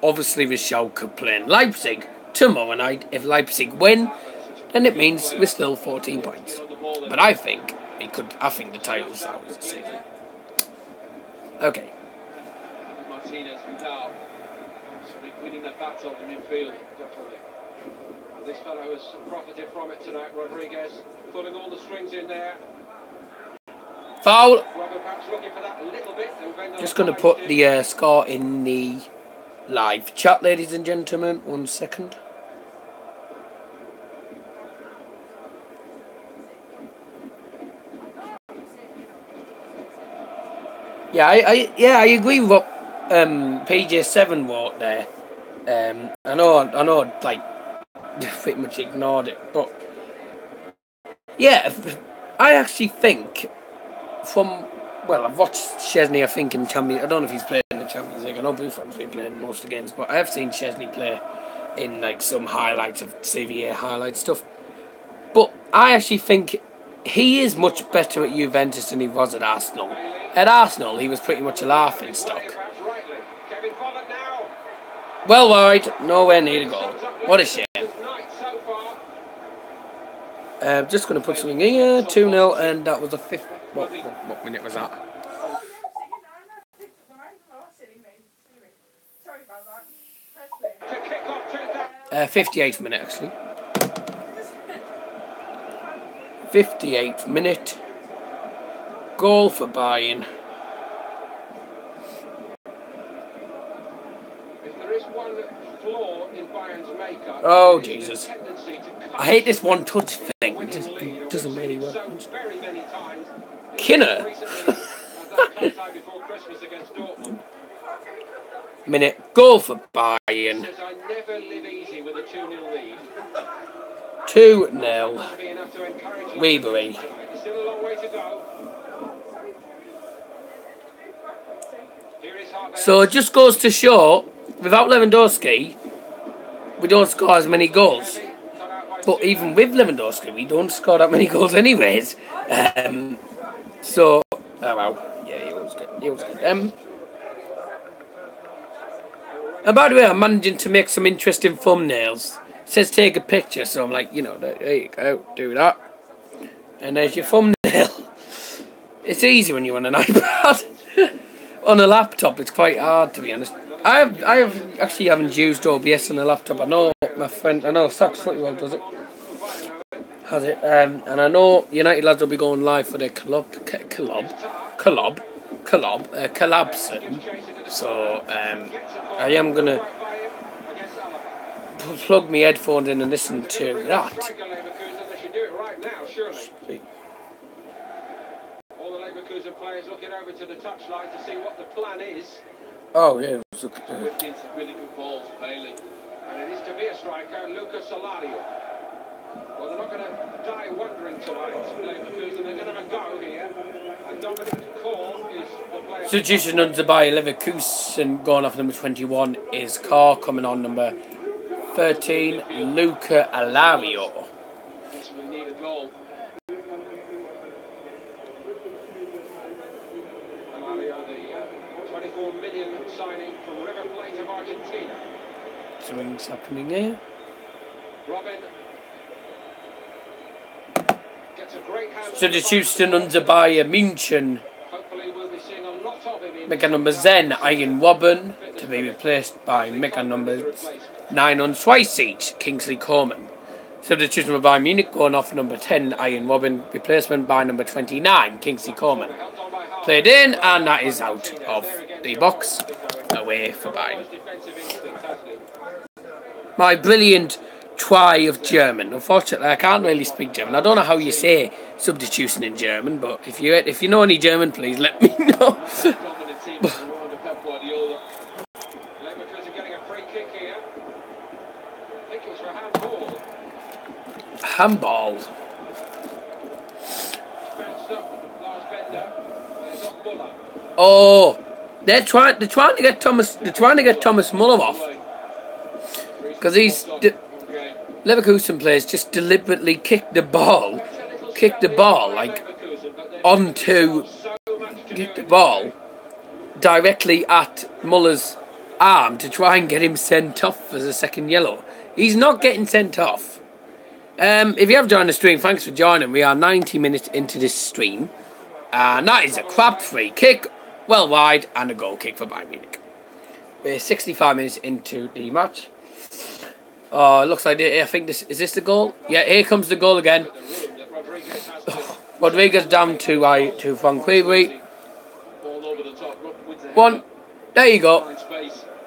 Obviously, with Schalke playing Leipzig tomorrow night. If Leipzig win, then it means we're still 14 points. But I think the title's out this season. Okay. Martinez Vidal winning the battle in midfield, definitely. And this fellow has profited from it tonight. Rodriguez pulling all the strings in there. Foul. Perhaps looking for that a little bit. Just going to put the score in the live chat, ladies and gentlemen. 1 second. Yeah, I agree with what PJ7 wrote there. I know, like, pretty much ignored it, but yeah, I actually think I've watched Szczesny, I think, in Champions. I don't know if he's played in the Champions League. I know Buffon's been playing most of the games, but I have seen Szczesny play in like some highlights of CVA highlight stuff. But I actually think he is much better at Juventus than he was at Arsenal. At Arsenal, he was pretty much a laughing stock. Well wide, nowhere near the goal. What a shame. Just going to put something in here. 2-0, and that was the fifth. What minute was that? 58th minute, actually. 58th minute. Goal for Bayern. If there is one flaw in Bayern's makeup, oh Jesus! I hate this one-touch thing. It just doesn't really work. Kinner. Minute. Goal for Bayern. 2-0. Ribery. So it just goes to show, without Lewandowski, we don't score as many goals. But even with Lewandowski, we don't score that many goals anyways. So, oh wow, yeah, he was good. He was good. And by the way, I'm managing to make some interesting thumbnails. It says take a picture, so I'm like, you know, there you go, do that. And there's your thumbnail. It's easy when you're on an iPad. On a laptop, it's quite hard, to be honest. I actually haven't used OBS on a laptop. I know my friend, I know Sax Footy World does it. Has it? And I know United lads will be going live for their collab soon. So I am gonna plug my headphones in and listen to that. All the Leverkusen players looking over to the touchline to see what the plan is. Oh yeah. Really good balls, Bailey. And it is to be a striker, Lucas Alario. Well, they're not going to die wondering tonight, Leverkusen. They're going to have a go here. And Dominic Cole is the player. Substitution under by Leverkusen going off number 21 is Carr, coming on number 13, Luca Alario. We need a goal. Alario, the 24 million signing from River Plate of Argentina. Something's happening here. Robin. Substitution under by München. Mega number 10, Ian Wobben, to be replaced by Mega number 9 on twice each, Kingsley Coman. Substitution by Munich going off number 10, Ian Wobben, replacement by number 29, Kingsley Coman. Played in, and that is out of the box, away for Bayern. My brilliant try of German. Unfortunately, I can't really speak German. I don't know how you say substitution in German, but if you know any German, please let me know. Handball. Oh, they're trying to get Thomas Muller off, because Leverkusen players just deliberately kicked the ball directly at Muller's arm to try and get him sent off as a second yellow. He's not getting sent off. If you have joined the stream, thanks for joining. We are 90 minutes into this stream, and that is a crap free kick, well wide, and a goal kick for Bayern Munich. We're 65 minutes into the match. Oh, it looks like I think is this the goal? Yeah, here comes the goal again. Rodriguez down to Franquibri. One, there you go.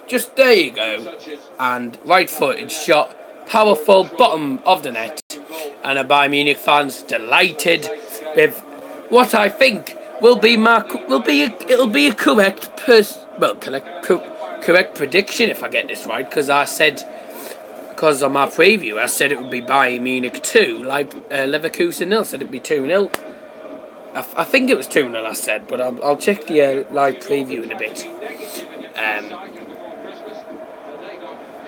Just there you go. And right-footed shot, powerful, bottom of the net. And the Bayern Munich fans delighted with what I think will be a correct prediction if I get this right, because on my preview I said it would be Bayern Munich 2, like Leverkusen 0, said it would be 2-0. I think it was 2-0 I said, but I'll check the live preview in a bit.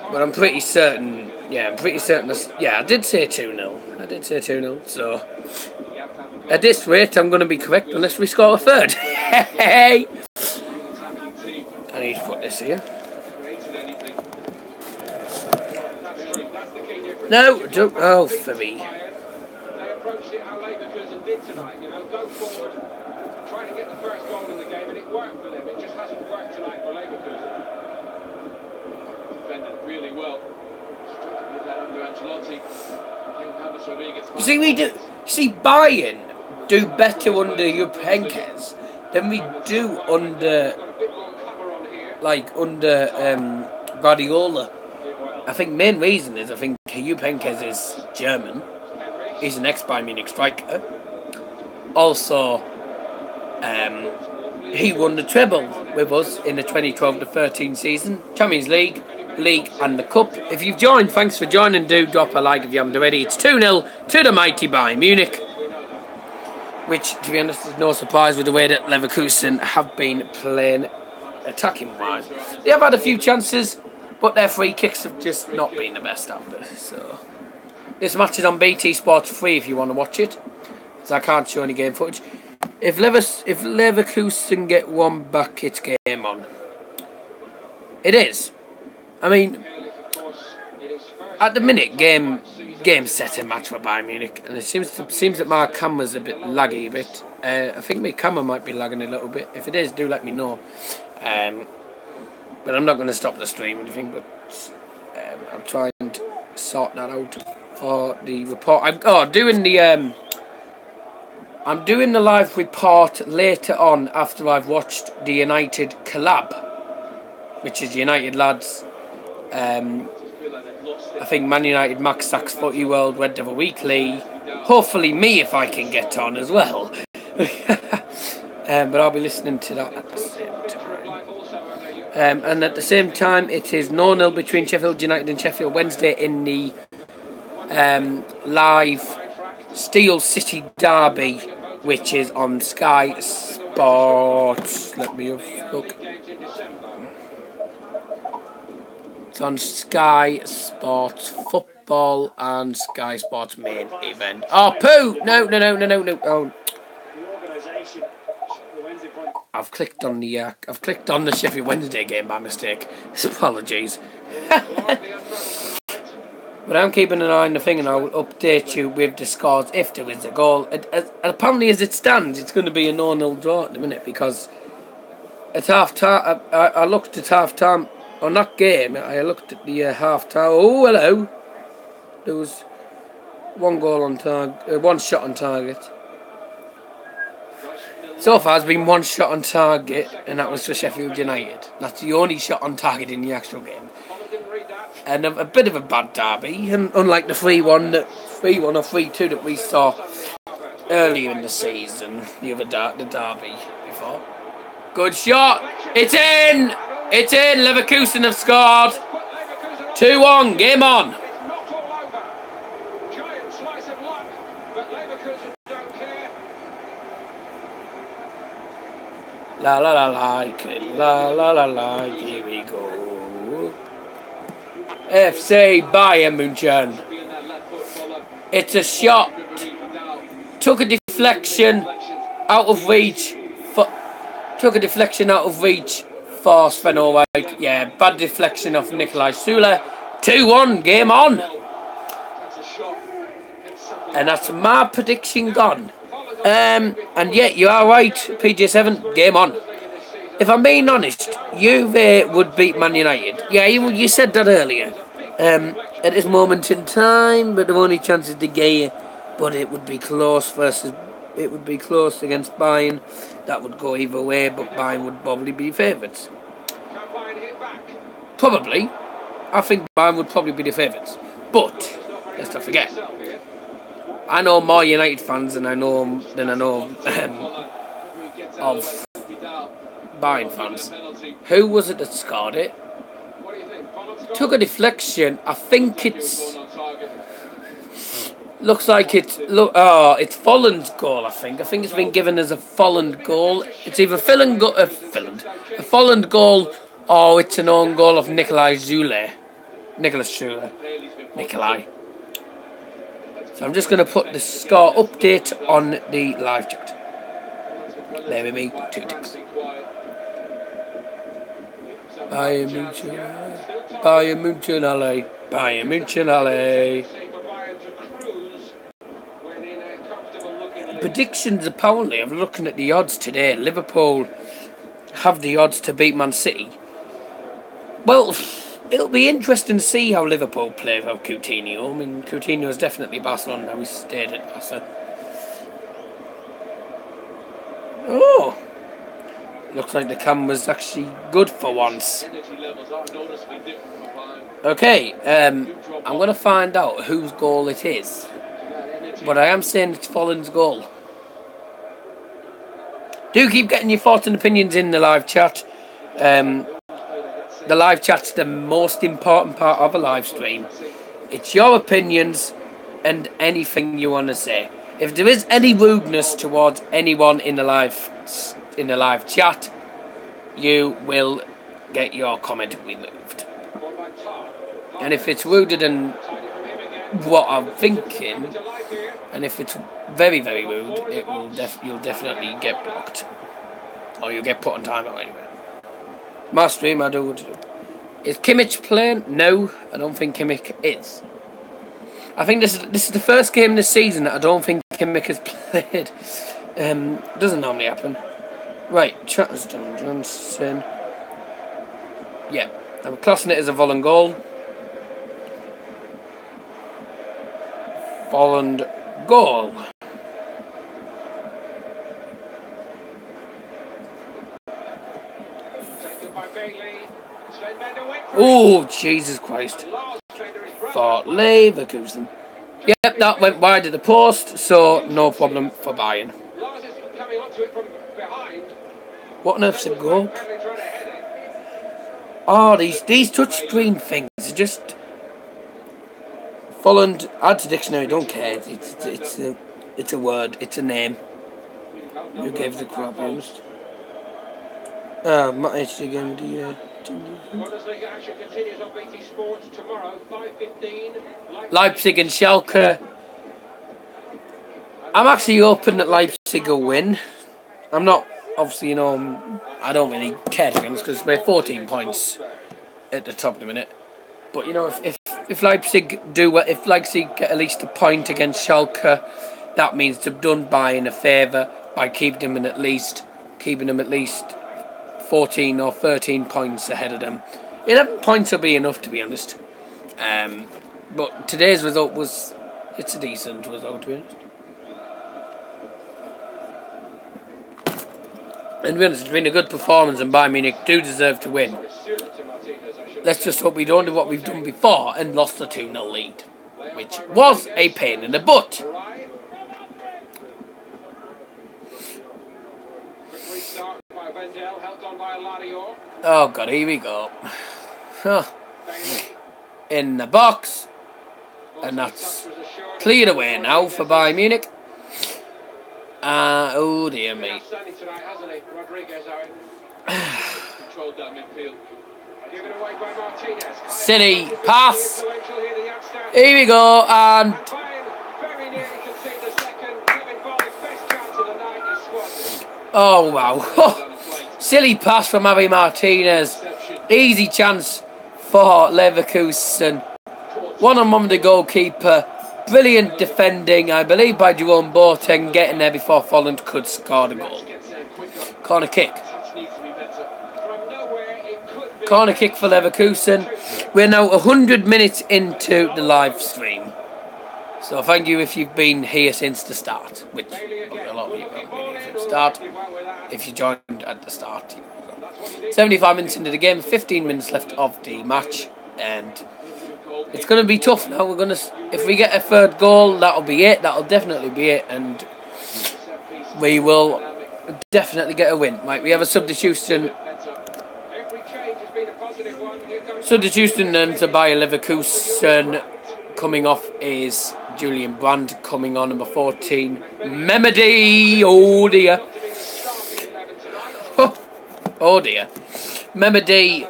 But I'm pretty certain, I did say 2-0. So, at this rate, I'm going to be correct unless we score a third. Hey! I need to put this here. No, don't. Oh, for me. They approached it how Leverkusen did tonight, go forward, try to get the first goal in the game, and it worked for them. It just hasn't worked tonight for Leverkusen. Defended really well. You see, Bayern do better under Jupp Heynckes than we do under Guardiola. I think main reason is Jupp Heynckes is German. He's an ex-Bayern Munich striker. Also, he won the treble with us in the 2012-13 season. Champions League, and the Cup. If you've joined, thanks for joining. Do drop a like if you haven't already. It's 2-0 to the mighty Bayern Munich. Which, to be honest, is no surprise with the way that Leverkusen have been playing attacking-wise. They have had a few chances, but their free kicks have just not been the best ever. So this match is on BT Sports 3 if you want to watch it, because I can't show any game footage. If Leverkusen get one back, it's game on. It is. I mean, at the minute, game setting match for Bayern Munich, and it seems that my camera's a bit laggy a bit. I think my camera might be lagging a little bit. If it is, do let me know. But I'm not going to stop the stream or anything. But I'm trying to sort that out for the report. I'm doing the live report later on after I've watched the United collab, which is United lads. I think Man United, Max Sachs, Footy World, Red Devil Weekly. Hopefully me if I can get on as well. But I'll be listening to that at the same time. And at the same time, it is 0-0 between Sheffield United and Sheffield Wednesday in the live Steel City Derby, which is on Sky Sports. Let me have a look. It's on Sky Sports Football and Sky Sports Main Event. Oh, poo! No. Oh. I've clicked on the Sheffield Wednesday game by mistake. Apologies. But I'm keeping an eye on the thing, and I will update you with the scores if there is a goal. Apparently, as it stands, it's going to be a 0-0 draw at the minute, because at half time, I looked at half time on that game. I looked at the half time. Oh, hello! There was one goal on target, one shot on target. So far, there's been one shot on target, and that was for Sheffield United. That's the only shot on target in the actual game. And a bit of a bad derby, and unlike the 3-1 or 3-2 that we saw earlier in the season, the derby before. Good shot! It's in! It's in! Leverkusen have scored! 2-1, game on! La la la la, here we go. FC Bayern München. It's a shot. Took a deflection out of reach. Took a deflection out of reach for Sven Ulreich. Yeah, bad deflection of Nikolai Sule. 2-1, game on. And that's my prediction gone. And yeah, you are right, PJ7, game on. If I'm being honest, Juve would beat Man United. Yeah, you said that earlier. At this moment in time, but the only chance is De Gea. But it would be close against Bayern. That would go either way, but Bayern would probably be favourites. Probably. I think Bayern would probably be the favourites. But let's not forget, I know more United fans than I know of Bayern fans. Who was it that scored it? Took a deflection. I think it's looks like it's Folland's goal. I think it's been given as a Folland goal. It's either a Folland goal, or it's an own goal of Nikolai Sule. So I'm just going to put the score update on the live chat. There with me, 2 ticks. Bayern München, LA. Bayern München, LA. Predictions apparently, I'm looking at the odds today. Liverpool have the odds to beat Man City. Well, it'll be interesting to see how Liverpool play without Coutinho. I mean, Coutinho is definitely Barcelona. We stayed at Barca. Oh! Looks like the camera's actually good for once. Okay, I'm going to find out whose goal it is. But I am saying it's Folland's goal. Do keep getting your thoughts and opinions in the live chat. The live chat's the most important part of a live stream. It's your opinions and anything you want to say. If there is any rudeness towards anyone in the live chat, you will get your comment removed. And if it's rooted in what I'm thinking, and if it's very, very rude, it will you'll definitely get blocked. Or you'll get put on timeout anyway. My stream, I do what to do. Is Kimmich playing? No, I don't think Kimmich is. I think this is the first game this season that I don't think Kimmich has played. Doesn't normally happen. Right, Chatterston Johnson. Yeah, I'm classing it as a Volland goal. Volland goal. Oh, Jesus Christ. For Leverkusen. Yep, that went wide of the post, so no problem for Bayern. What on earth's a goal? Oh, these touchscreen things are just... Volland, add to dictionary, don't care. It's a word, it's a name. Who gave the crap honest? Matt H again with the Bundesliga action continues on BT Sports tomorrow, 5:15. Leipzig and Schalke. I'm actually hoping that Leipzig will win. I'm not, obviously, I don't really care to be honest because we're 14 points at the top of the minute. But if Leipzig if Leipzig get at least a point against Schalke, that means they've done Bayern a favour by keeping them at least 14 or 13 points ahead of them. 11 points will be enough, to be honest. But today's result it's a decent result, to be honest. And to be honest, it's been a good performance, and Bayern Munich do deserve to win. Let's just hope we don't do what we've done before and lost the 2-0 lead, which was a pain in the butt. Oh God, here we go. In the box, and that's cleared away now for Bayern Munich. Oh dear me. City pass. Here we go, and oh wow. Silly pass from Javi Martinez. Easy chance for Leverkusen. One-on-one with the goalkeeper. Brilliant defending, I believe, by Jerome Boateng, getting there before Volland could score the goal. Corner kick. Corner kick for Leverkusen. We're now 100 minutes into the live stream. So thank you if you've been here since the start, which a lot of you have been here since the start. If you joined at the start. 75 minutes into the game, 15 minutes left of the match, and it's going to be tough now. If we get a third goal, that'll be it. That'll definitely be it, and we will definitely get a win. Right, we have a substitution. Substitution then to Bayer Leverkusen. Coming off is Julian Brandt. Coming on number 14, Memedi. Oh dear. Oh dear. Memedi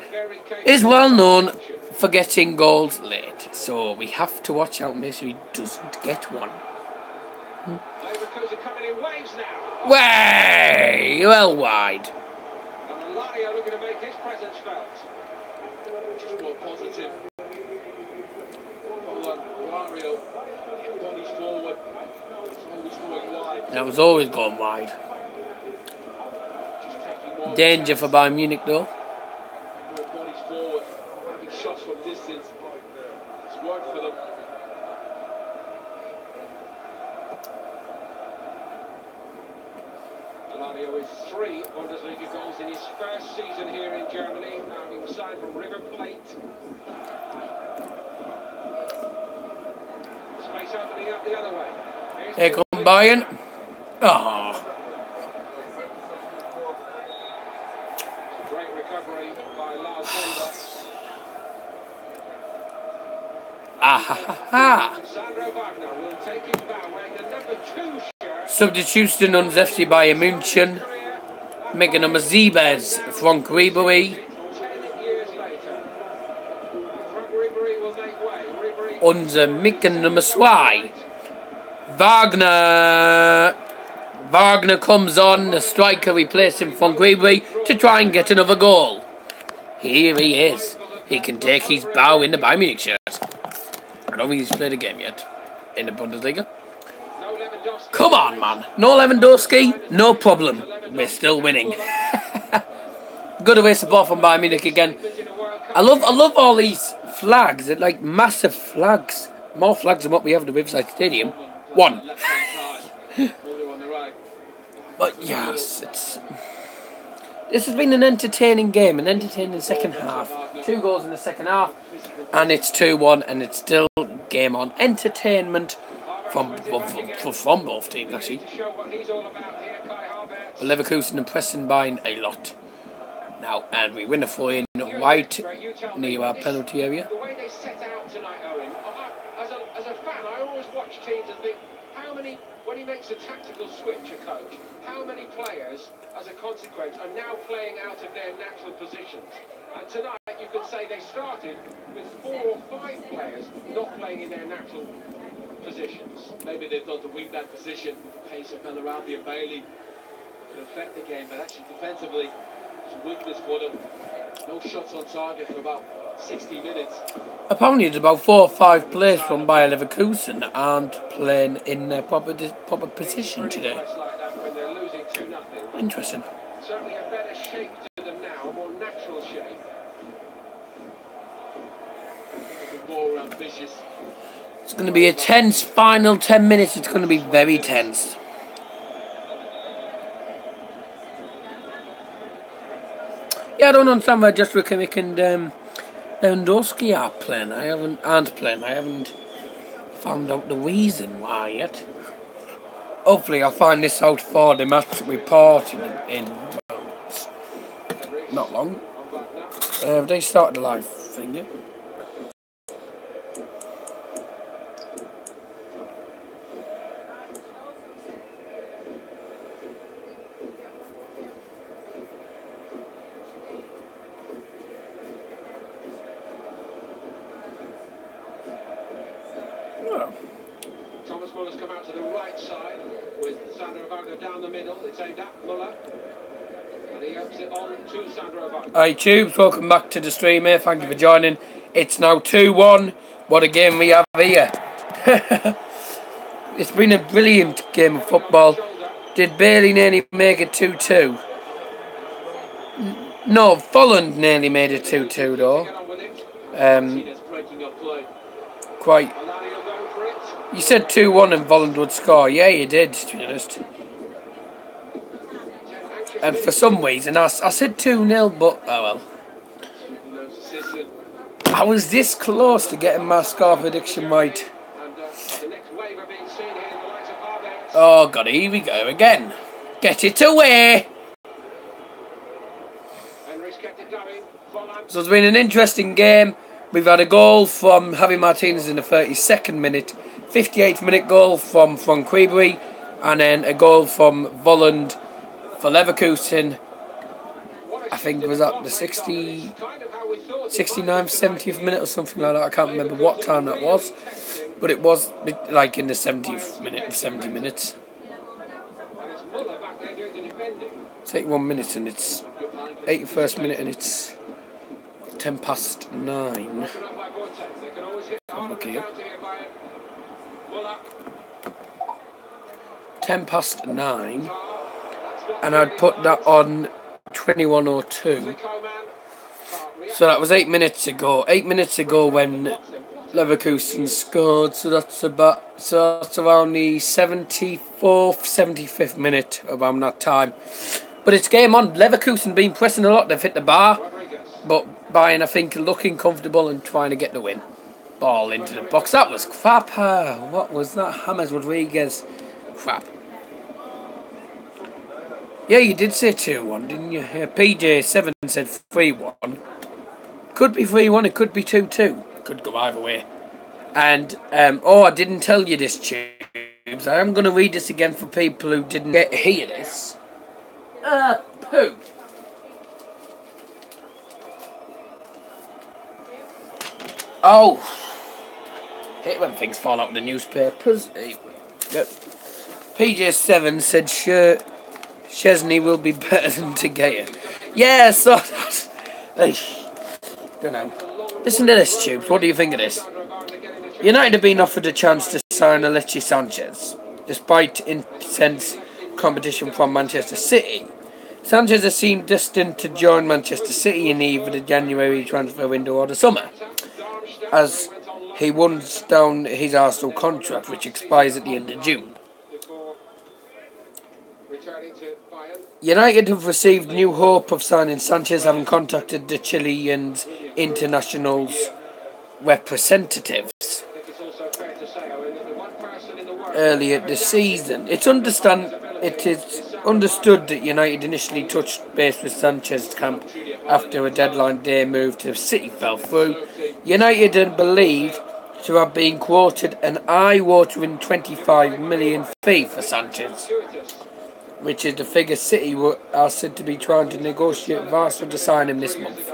is well known for getting goals late, so we have to watch out and make sure he doesn't get one. Way well wide. That was always going wide. Danger for Bayern Munich though. Shots from distance. It's worked for them. Alario is 3 Bundesliga goals in his first season here in Germany, having signed from River Plate. Space opening up the other way. Here come Bayern. Oh. Great recovery by Lars Bender. Substitution on FC Bayern München. Making nummer 7, Frank Ribery. Ribery will make way. Ribery. Unser Micken Maswai. Wagner comes on, the striker replacing von Ribery to try and get another goal. Here he is. He can take his bow in the Bayern Munich shirt. I don't think he's played a game yet in the Bundesliga. Come on, man. No Lewandowski, no problem. We're still winning. Good away support from Bayern Munich again. I love all these flags. They're like massive flags. More flags than what we have at the Riverside Stadium. One. But yes, this has been an entertaining game, an entertaining second half. 2 goals in the second half, and it's 2-1, and it's still game on. Entertainment from both teams, actually. Leverkusen impressing Bayern a lot. Now, and we win a 4-in right near our penalty area. The way they set out tonight, Owen, as a fan, I always watch teams and think, how many, when he makes a tactical switch, a coach, how many players, as a consequence, are now playing out of their natural positions? And tonight, you could say they started with 4 or 5 players not playing in their natural positions. Maybe they thought to weak that position, pace of Bellarabi and Bailey could affect the game, but actually defensively, it's a weakness for them. No shots on target for about 60 minutes. Apparently, it's about 4 or 5 players from Bayer Leverkusen aren't playing in their proper position today. Interesting. Certainly a better shape to them now, a more natural shape. More ambitious. It's going to be a tense final 10 minutes. It's going to be very tense. Yeah, I don't understand why just Rick and Lewandowski aren't playing. I haven't found out the reason why yet. Hopefully I'll find this out for the match report in not long. They started the live thing, yeah? Thomas Muller's come out to the right side with Sandro Wagner down the middle. It's aimed at Muller. And he opens it on to Sandro Wagner. Hi Tubes, welcome back to the stream here. Thank you for joining. It's now 2-1. What a game we have here. It's been a brilliant game of football. Did Bailey nearly make it 2-2? No, Volland nearly made it 2-2 though. Quite. You said 2-1 and Volland would score. Yeah, you did, to be honest. And for some reason, I said 2-0, but oh well. I was this close to getting my score prediction right. Oh god, here we go again. Get it away! So it's been an interesting game. We've had a goal from Javi Martinez in the 32nd minute, 58th minute goal from Ribery, and then a goal from Volland for Leverkusen. I think it was at the 69th, 70th minute or something like that. I can't remember what time that was, but it was like in the 70th minute, 70 minutes. 81 minutes and it's 81st minute and it's 10 past 9. Okay. 10 past 9, and I'd put that on 21:02. So that was 8 minutes ago. 8 minutes ago when Leverkusen scored. So that's around the 74th, 75th minute around that time. But it's game on. Leverkusen been pressing a lot. They've hit the bar, but Bayern, I think, looking comfortable and trying to get the win. Ball into the box. That was crap. What was that? James Rodriguez. Crap. Yeah, you did say 2-1, didn't you? PJ7 said 3-1. Could be 3-1. It could be 2-2. Could go either way. And, I didn't tell you this, Tubes. I am going to read this again for people who didn't hear this. Poo. Oh, hate when things fall out in the newspapers. Yep. PJ7 said sure Chesney will be better than De Gea. Yeah, so that. Don't know. Listen to this, Tubes. What do you think of this? United have been offered a chance to sign Alexis Sanchez, despite intense competition from Manchester City. Sanchez has seemed destined to join Manchester City in either the January transfer window or the summer, as he runs down his Arsenal contract, which expires at the end of June. United have received new hope of signing Sanchez, having contacted the Chilean international's representatives earlier this season. It is understood that United initially touched base with Sanchez's camp after a deadline day move to City fell through. United are believed to have been quoted an eye-watering 25 million fee for Sanchez, which is the figure City are said to be trying to negotiate with Arsenal to sign him this month.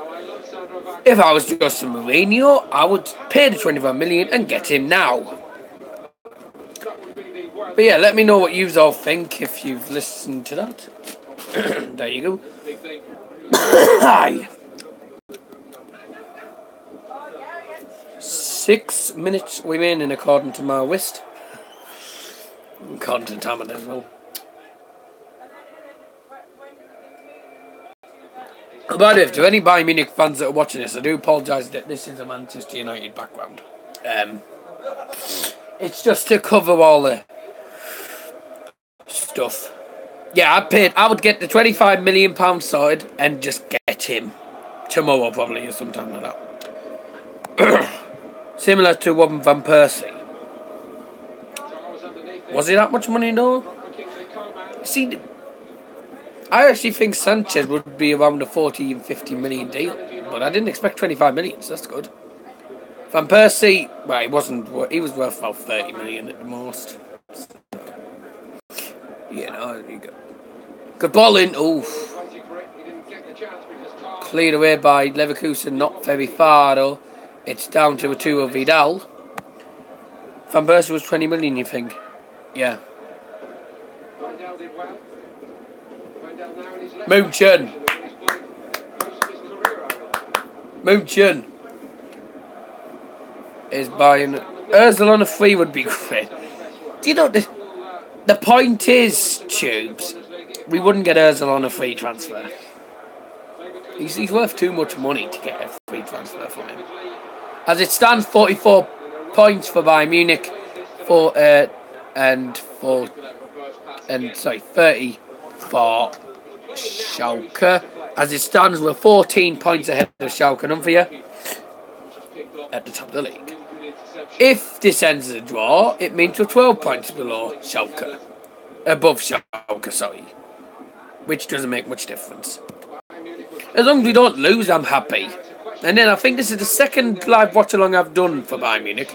If I was Jose Mourinho, I would pay the 25 million and get him now. But yeah, let me know what you all think if you've listened to that. There you go. Hi. 6 minutes remaining according to my list. According to Tamar as well. By the way, to any Bayern Munich fans that are watching this, I do apologise that this is a Manchester United background. It's just to cover all the stuff. Yeah, I would get the £25 million sorted and just get him tomorrow probably or sometime like that. Similar to one Van Persie. Was it that much money though? See, I actually think Sanchez would be around a 40 and 50 million deal, but I didn't expect 25 million, so that's good. Van Persie, well, he was worth about 30 million at the most. You know, you go. Good ball in, oof. Cleared away by Leverkusen, not very far though. It's down to a 2 of Vidal. Van Persie was 20 million, you think? Yeah. Munchen is buying Ozil on a free would be great. Do you know the point is, Tubes, we wouldn't get Ozil on a free transfer. He's worth too much money to get a free transfer from him. As it stands, 44 points for Bayern Munich, 30 for Schalke. As it stands, we're 14 points ahead of Schalke, none for you, at the top of the league. If this ends as a draw, it means we're 12 points below Schalke. Above Schalke, sorry. Which doesn't make much difference. As long as we don't lose, I'm happy. And then I think this is the second live watch-along I've done for Bayern Munich.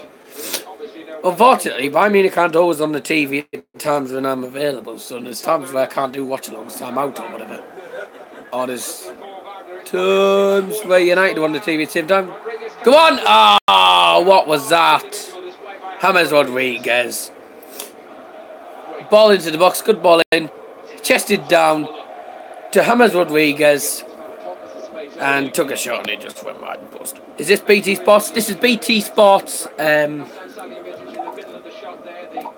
Unfortunately, Bayern Munich aren't always on the TV at times when I'm available, so there's times where I can't do watch-alongs, so I'm out or whatever. Or there's times where United are on the TV at the same time. Come on! Oh, what was that? James Rodriguez. Ball into the box, good ball in. Chested down to James Rodriguez. And took a shot and it just went wide and post. Is this BT Sports? This is BT Sports.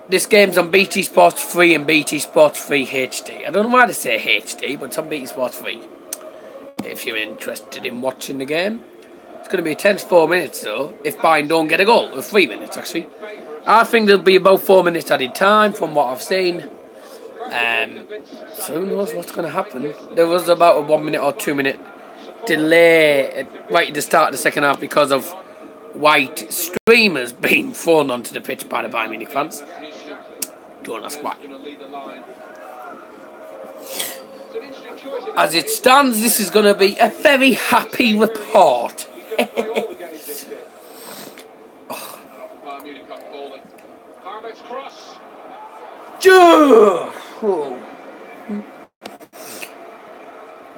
This game's on BT Sports 3 and BT Sports 3 HD. I don't know why they say HD, but it's on BT Sports 3. If you're interested in watching the game. It's going to be a tense 4 minutes though, if Bayern don't get a goal. Or 3 minutes actually. I think there'll be about 4 minutes added time from what I've seen. So who knows what's going to happen. There was about a 1 minute or 2 minute delay right at the start of the second half because of white streamers being thrown onto the pitch by the Bayern Munich fans. Don't ask why. As it stands, this is going to be a very happy report.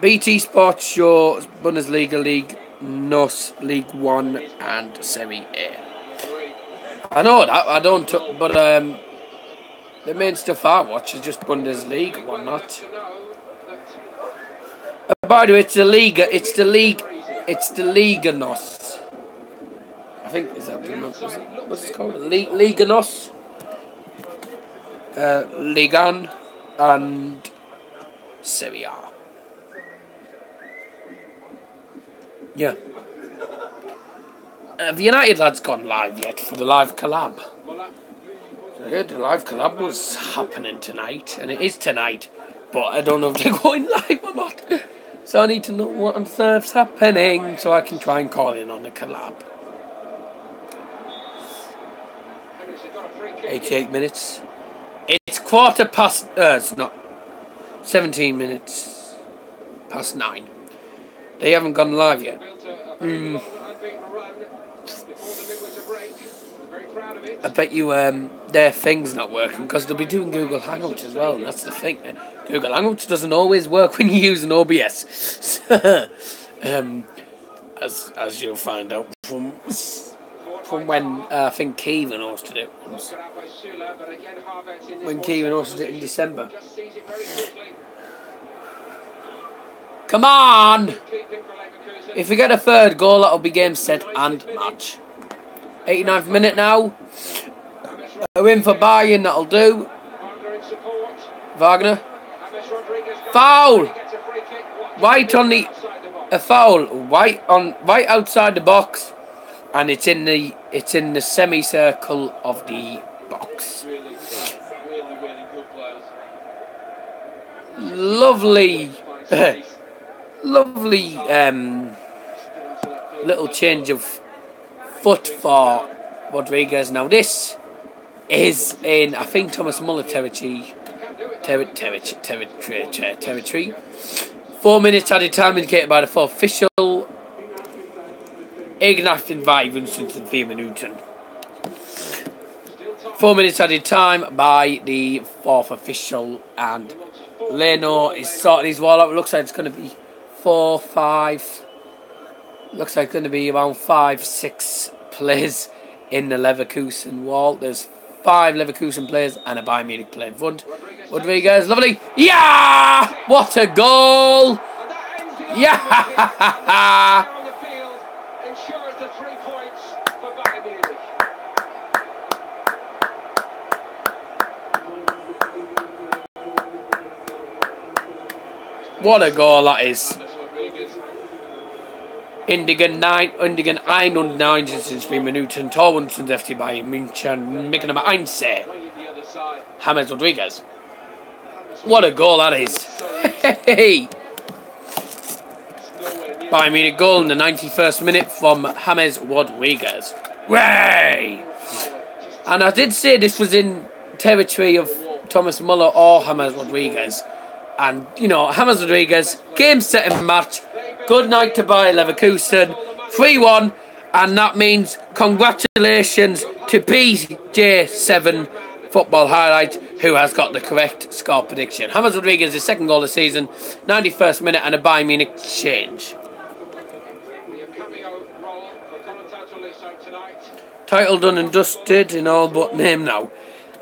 BT Sports show Bundesliga League NOS, League One, and Serie A. I know that, I don't, but the main stuff I watch is just Bundesliga, whatnot. By the way, it's the Liga NOS. I think is that what's it called? Liga NOS, Ligan, and Serie A. Yeah. Have the United lads gone live yet for the live collab? I heard the live collab was happening tonight, and it is tonight, but I don't know if they're going live or not. So I need to know what on earth's happening so I can try and call in on the collab. 88 minutes. It's quarter past. It's not. 17 minutes past 9. They haven't gone live yet. I bet you their thing's not working because they'll be doing Google Hangouts as well, and that's the thing. Google Hangouts doesn't always work when you use an OBS. As you'll find out from when I think Kevin hosted it once. When Kevin hosted it in December. Come on! If we get a third goal, that'll be game, set, and match. 89th minute now. A win for Bayern, that'll do. Wagner. Foul! White on the... A foul. White outside the box. And it's in the semicircle of the box. Lovely... lovely little change of foot for Rodriguez. Now this is in, I think, Thomas Muller territory. 4 minutes added time indicated by the fourth official. 4 minuten. 4 minutes added time by the fourth official, and Leno is sorting his wall out. It looks like it's going to be 4, 5. Looks like it's going to be around 5, 6 players in the Leverkusen wall. There's 5 Leverkusen players and a Bayern Munich player in front. Rodriguez, lovely. Yeah! What a goal! Yeah! What a goal that is. Indigen 91 Minuten. Tor unten FC Bayern München. Mit Nummer 1. James Rodriguez. What a goal that is. Hey! Bayern Munich goal in the 91st minute from James Rodriguez. Way! And I did say this was in territory of Thomas Muller or James Rodriguez. And, you know, James Rodriguez, game, set and match. Good night to Bayer Leverkusen. 3-1. And that means congratulations to PJ7 Football Highlight, who has got the correct score prediction. James Rodriguez, his second goal of the season. 91st minute and a Bayern Munich change. Title done and dusted in all but name now.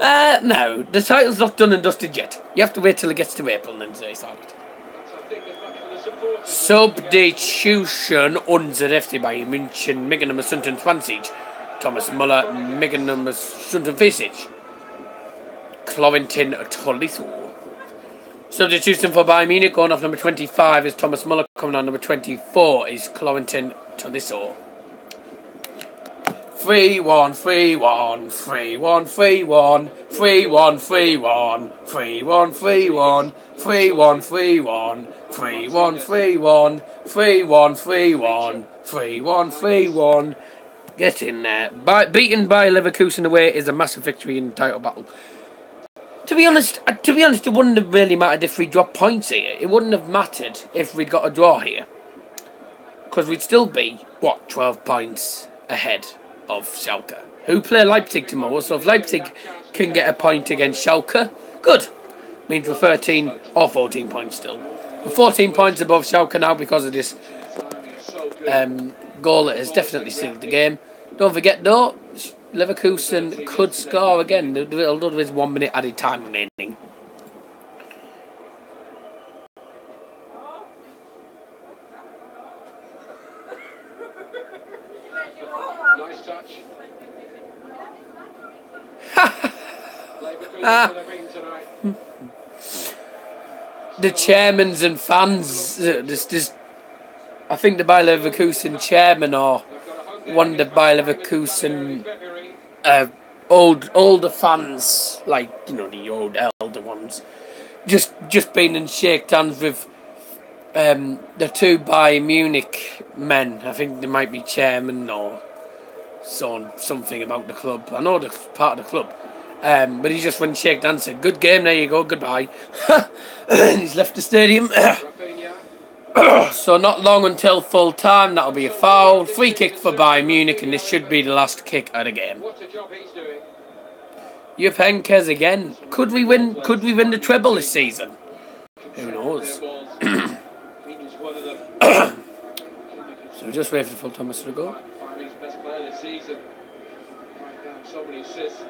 No, the title's not done and dusted yet. You have to wait till it gets to April and then say so. Substitution unser FC Bayern München mit Nummer 25. Thomas Muller mit Nummer 25. Cloventin Tolisso. Substitution for Bayern Munich going off number 25 is Thomas Muller. Coming on number 24 is Cloventin Tolisso. 3-1, 3-1, 3-1, 3-1, 3-1, 3-1, 3-1, 3-1, 3-1, 3-1, 3-1, 3-1, 3-1, 3-1, 3-1, 3-1. Get in there. Beaten by Leverkusen away is a massive victory in the title battle. To be honest, it wouldn't have really mattered if we dropped points here. It wouldn't have mattered if we'd got a draw here, because we'd still be 12 points ahead of Schalke, who play Leipzig tomorrow. So if Leipzig can get a point against Schalke, good. Means we're 13 or 14 points still. We're 14 points above Schalke now because of this goal that has definitely sealed the game. Don't forget though, Leverkusen could score again. Although there is 1 minute added time remaining. Nice touch. Leverkusen have been tonight. The chairmans and fans, I think the Bayer Leverkusen chairman or one of the Bayer Leverkusen older fans, like, you know, the old elder ones, just been and shaked hands with the two Bayern Munich men. I think they might be chairman or something about the club. I know they're part of the club. But he just went and shaked hands and said, "Good game, there you go, goodbye." And he's left the stadium. So not long until full time, that'll be a foul. Free kick for Bayern Munich, and this should be the last kick of the game. What a job he's doing. Jupp Heynckes again. Could we win the treble this season? Who knows? So just wait for the full time to go. Best player this season. So many assists.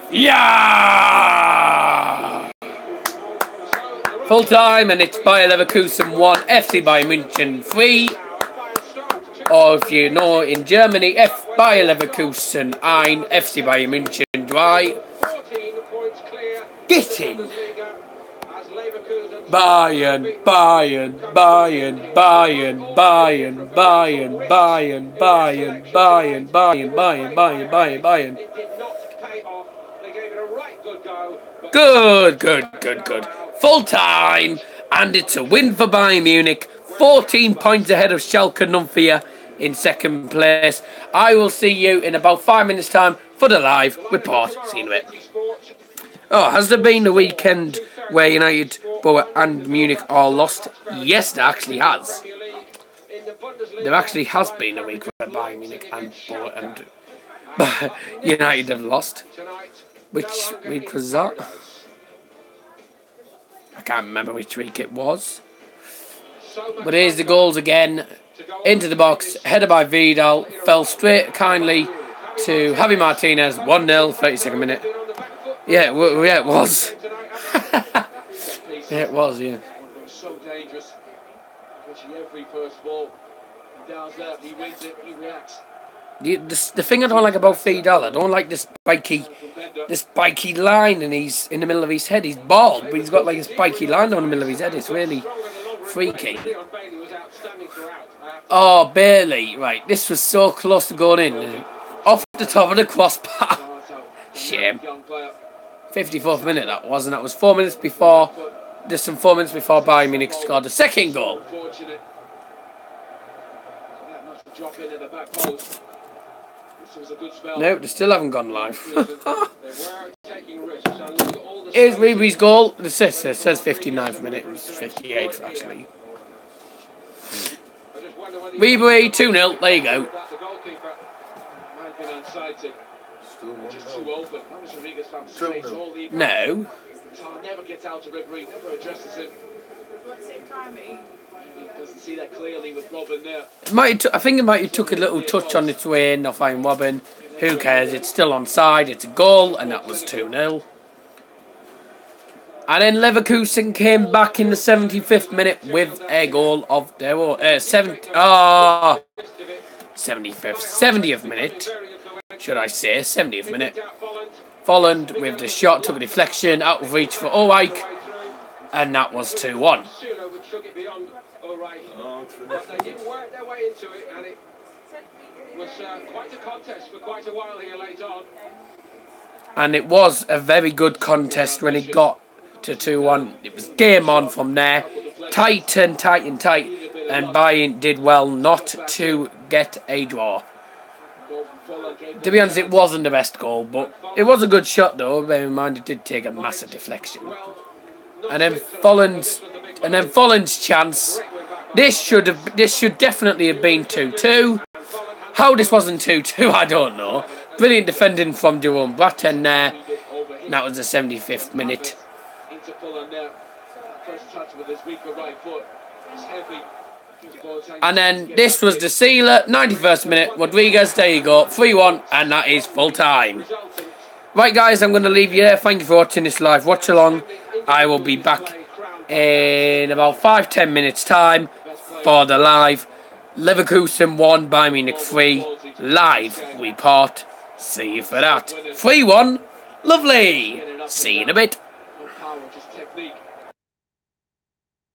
Yeah! Full time, and it's Bayer Leverkusen 1, FC Bayern München 3. Or if you know, in Germany, Bayer Leverkusen 1, FC Bayern München 3. Get in! Bayern, Bayern, Bayern, Bayern, Bayern, Bayern, Bayern, Bayern, Bayern, Bayern, Bayern, Bayern, Bayern, Bayern. Good. Full time, and it's a win for Bayern Munich. 14 points ahead of Schalke 04 in second place. I will see you in about 5 minutes' time for the live report. See you in a bit. Oh, has there been a weekend where United, Boa and Munich all lost? Yes, there actually has. There actually has been a week where Bayern Munich and Boa and United have lost. Which week was that? I can't remember which week it was. But here's the goals again. Into the box, headed by Vidal, fell straight kindly to Javi Martinez, 1-0, 32nd minute. Yeah, it was. Yeah, it was, yeah. So dangerous. Every first ball, he does that, he wins it, he reacts. The thing I don't like about Vidal, I don't like this spiky line, and he's in the middle of his head. He's bald, but he's got like a spiky line down the middle of his head. It's really freaky. Oh, Bailey, right. This was so close to going in. Off the top of the crossbar. Shame. 54th minute that was, and that was 4 minutes before. Just some 4 minutes before Bayern Munich scored the second goal. No, they still haven't gone live. Here's Ribery's goal. It says 59th minute. It was 58th actually. Ribery 2-0. There you go. No. Never gets out to Ribery, never addresses him. He doesn't see that clearly with Robin there. I think it might have took a little touch on its way in off Iron Robin. Who cares? It's still onside. It's a goal, and that was 2-0. And then Leverkusen came back in the 75th minute with a goal of their own. 70th minute. Should I say 70th minute? Folland with the shot, took a deflection, out of reach for Ulreich, and that was 2-1. They didn't work their way into it, and it was quite a contest for quite a while here late on. And it was a very good contest when it got to 2-1. It was game on from there. Tight, and Bayern did well not to get a draw. To be honest, it wasn't the best goal, but it was a good shot though. Bear in mind, it did take a massive deflection. And then Folland's chance. This should definitely have been 2-2. How this wasn't 2-2, I don't know. Brilliant defending from Jerome Boateng there. And that was the 75th minute. First touch with his weaker right foot. It's heavy. And then this was the sealer, 91st minute. Rodriguez, there you go, 3-1, and that is full time. Right, guys, I'm going to leave you there. Thank you for watching this live watch along. I will be back in about 5-10 minutes time for the live Leverkusen 1, Bayern Munich 3 live report. See you for that. 3-1, lovely. See you in a bit.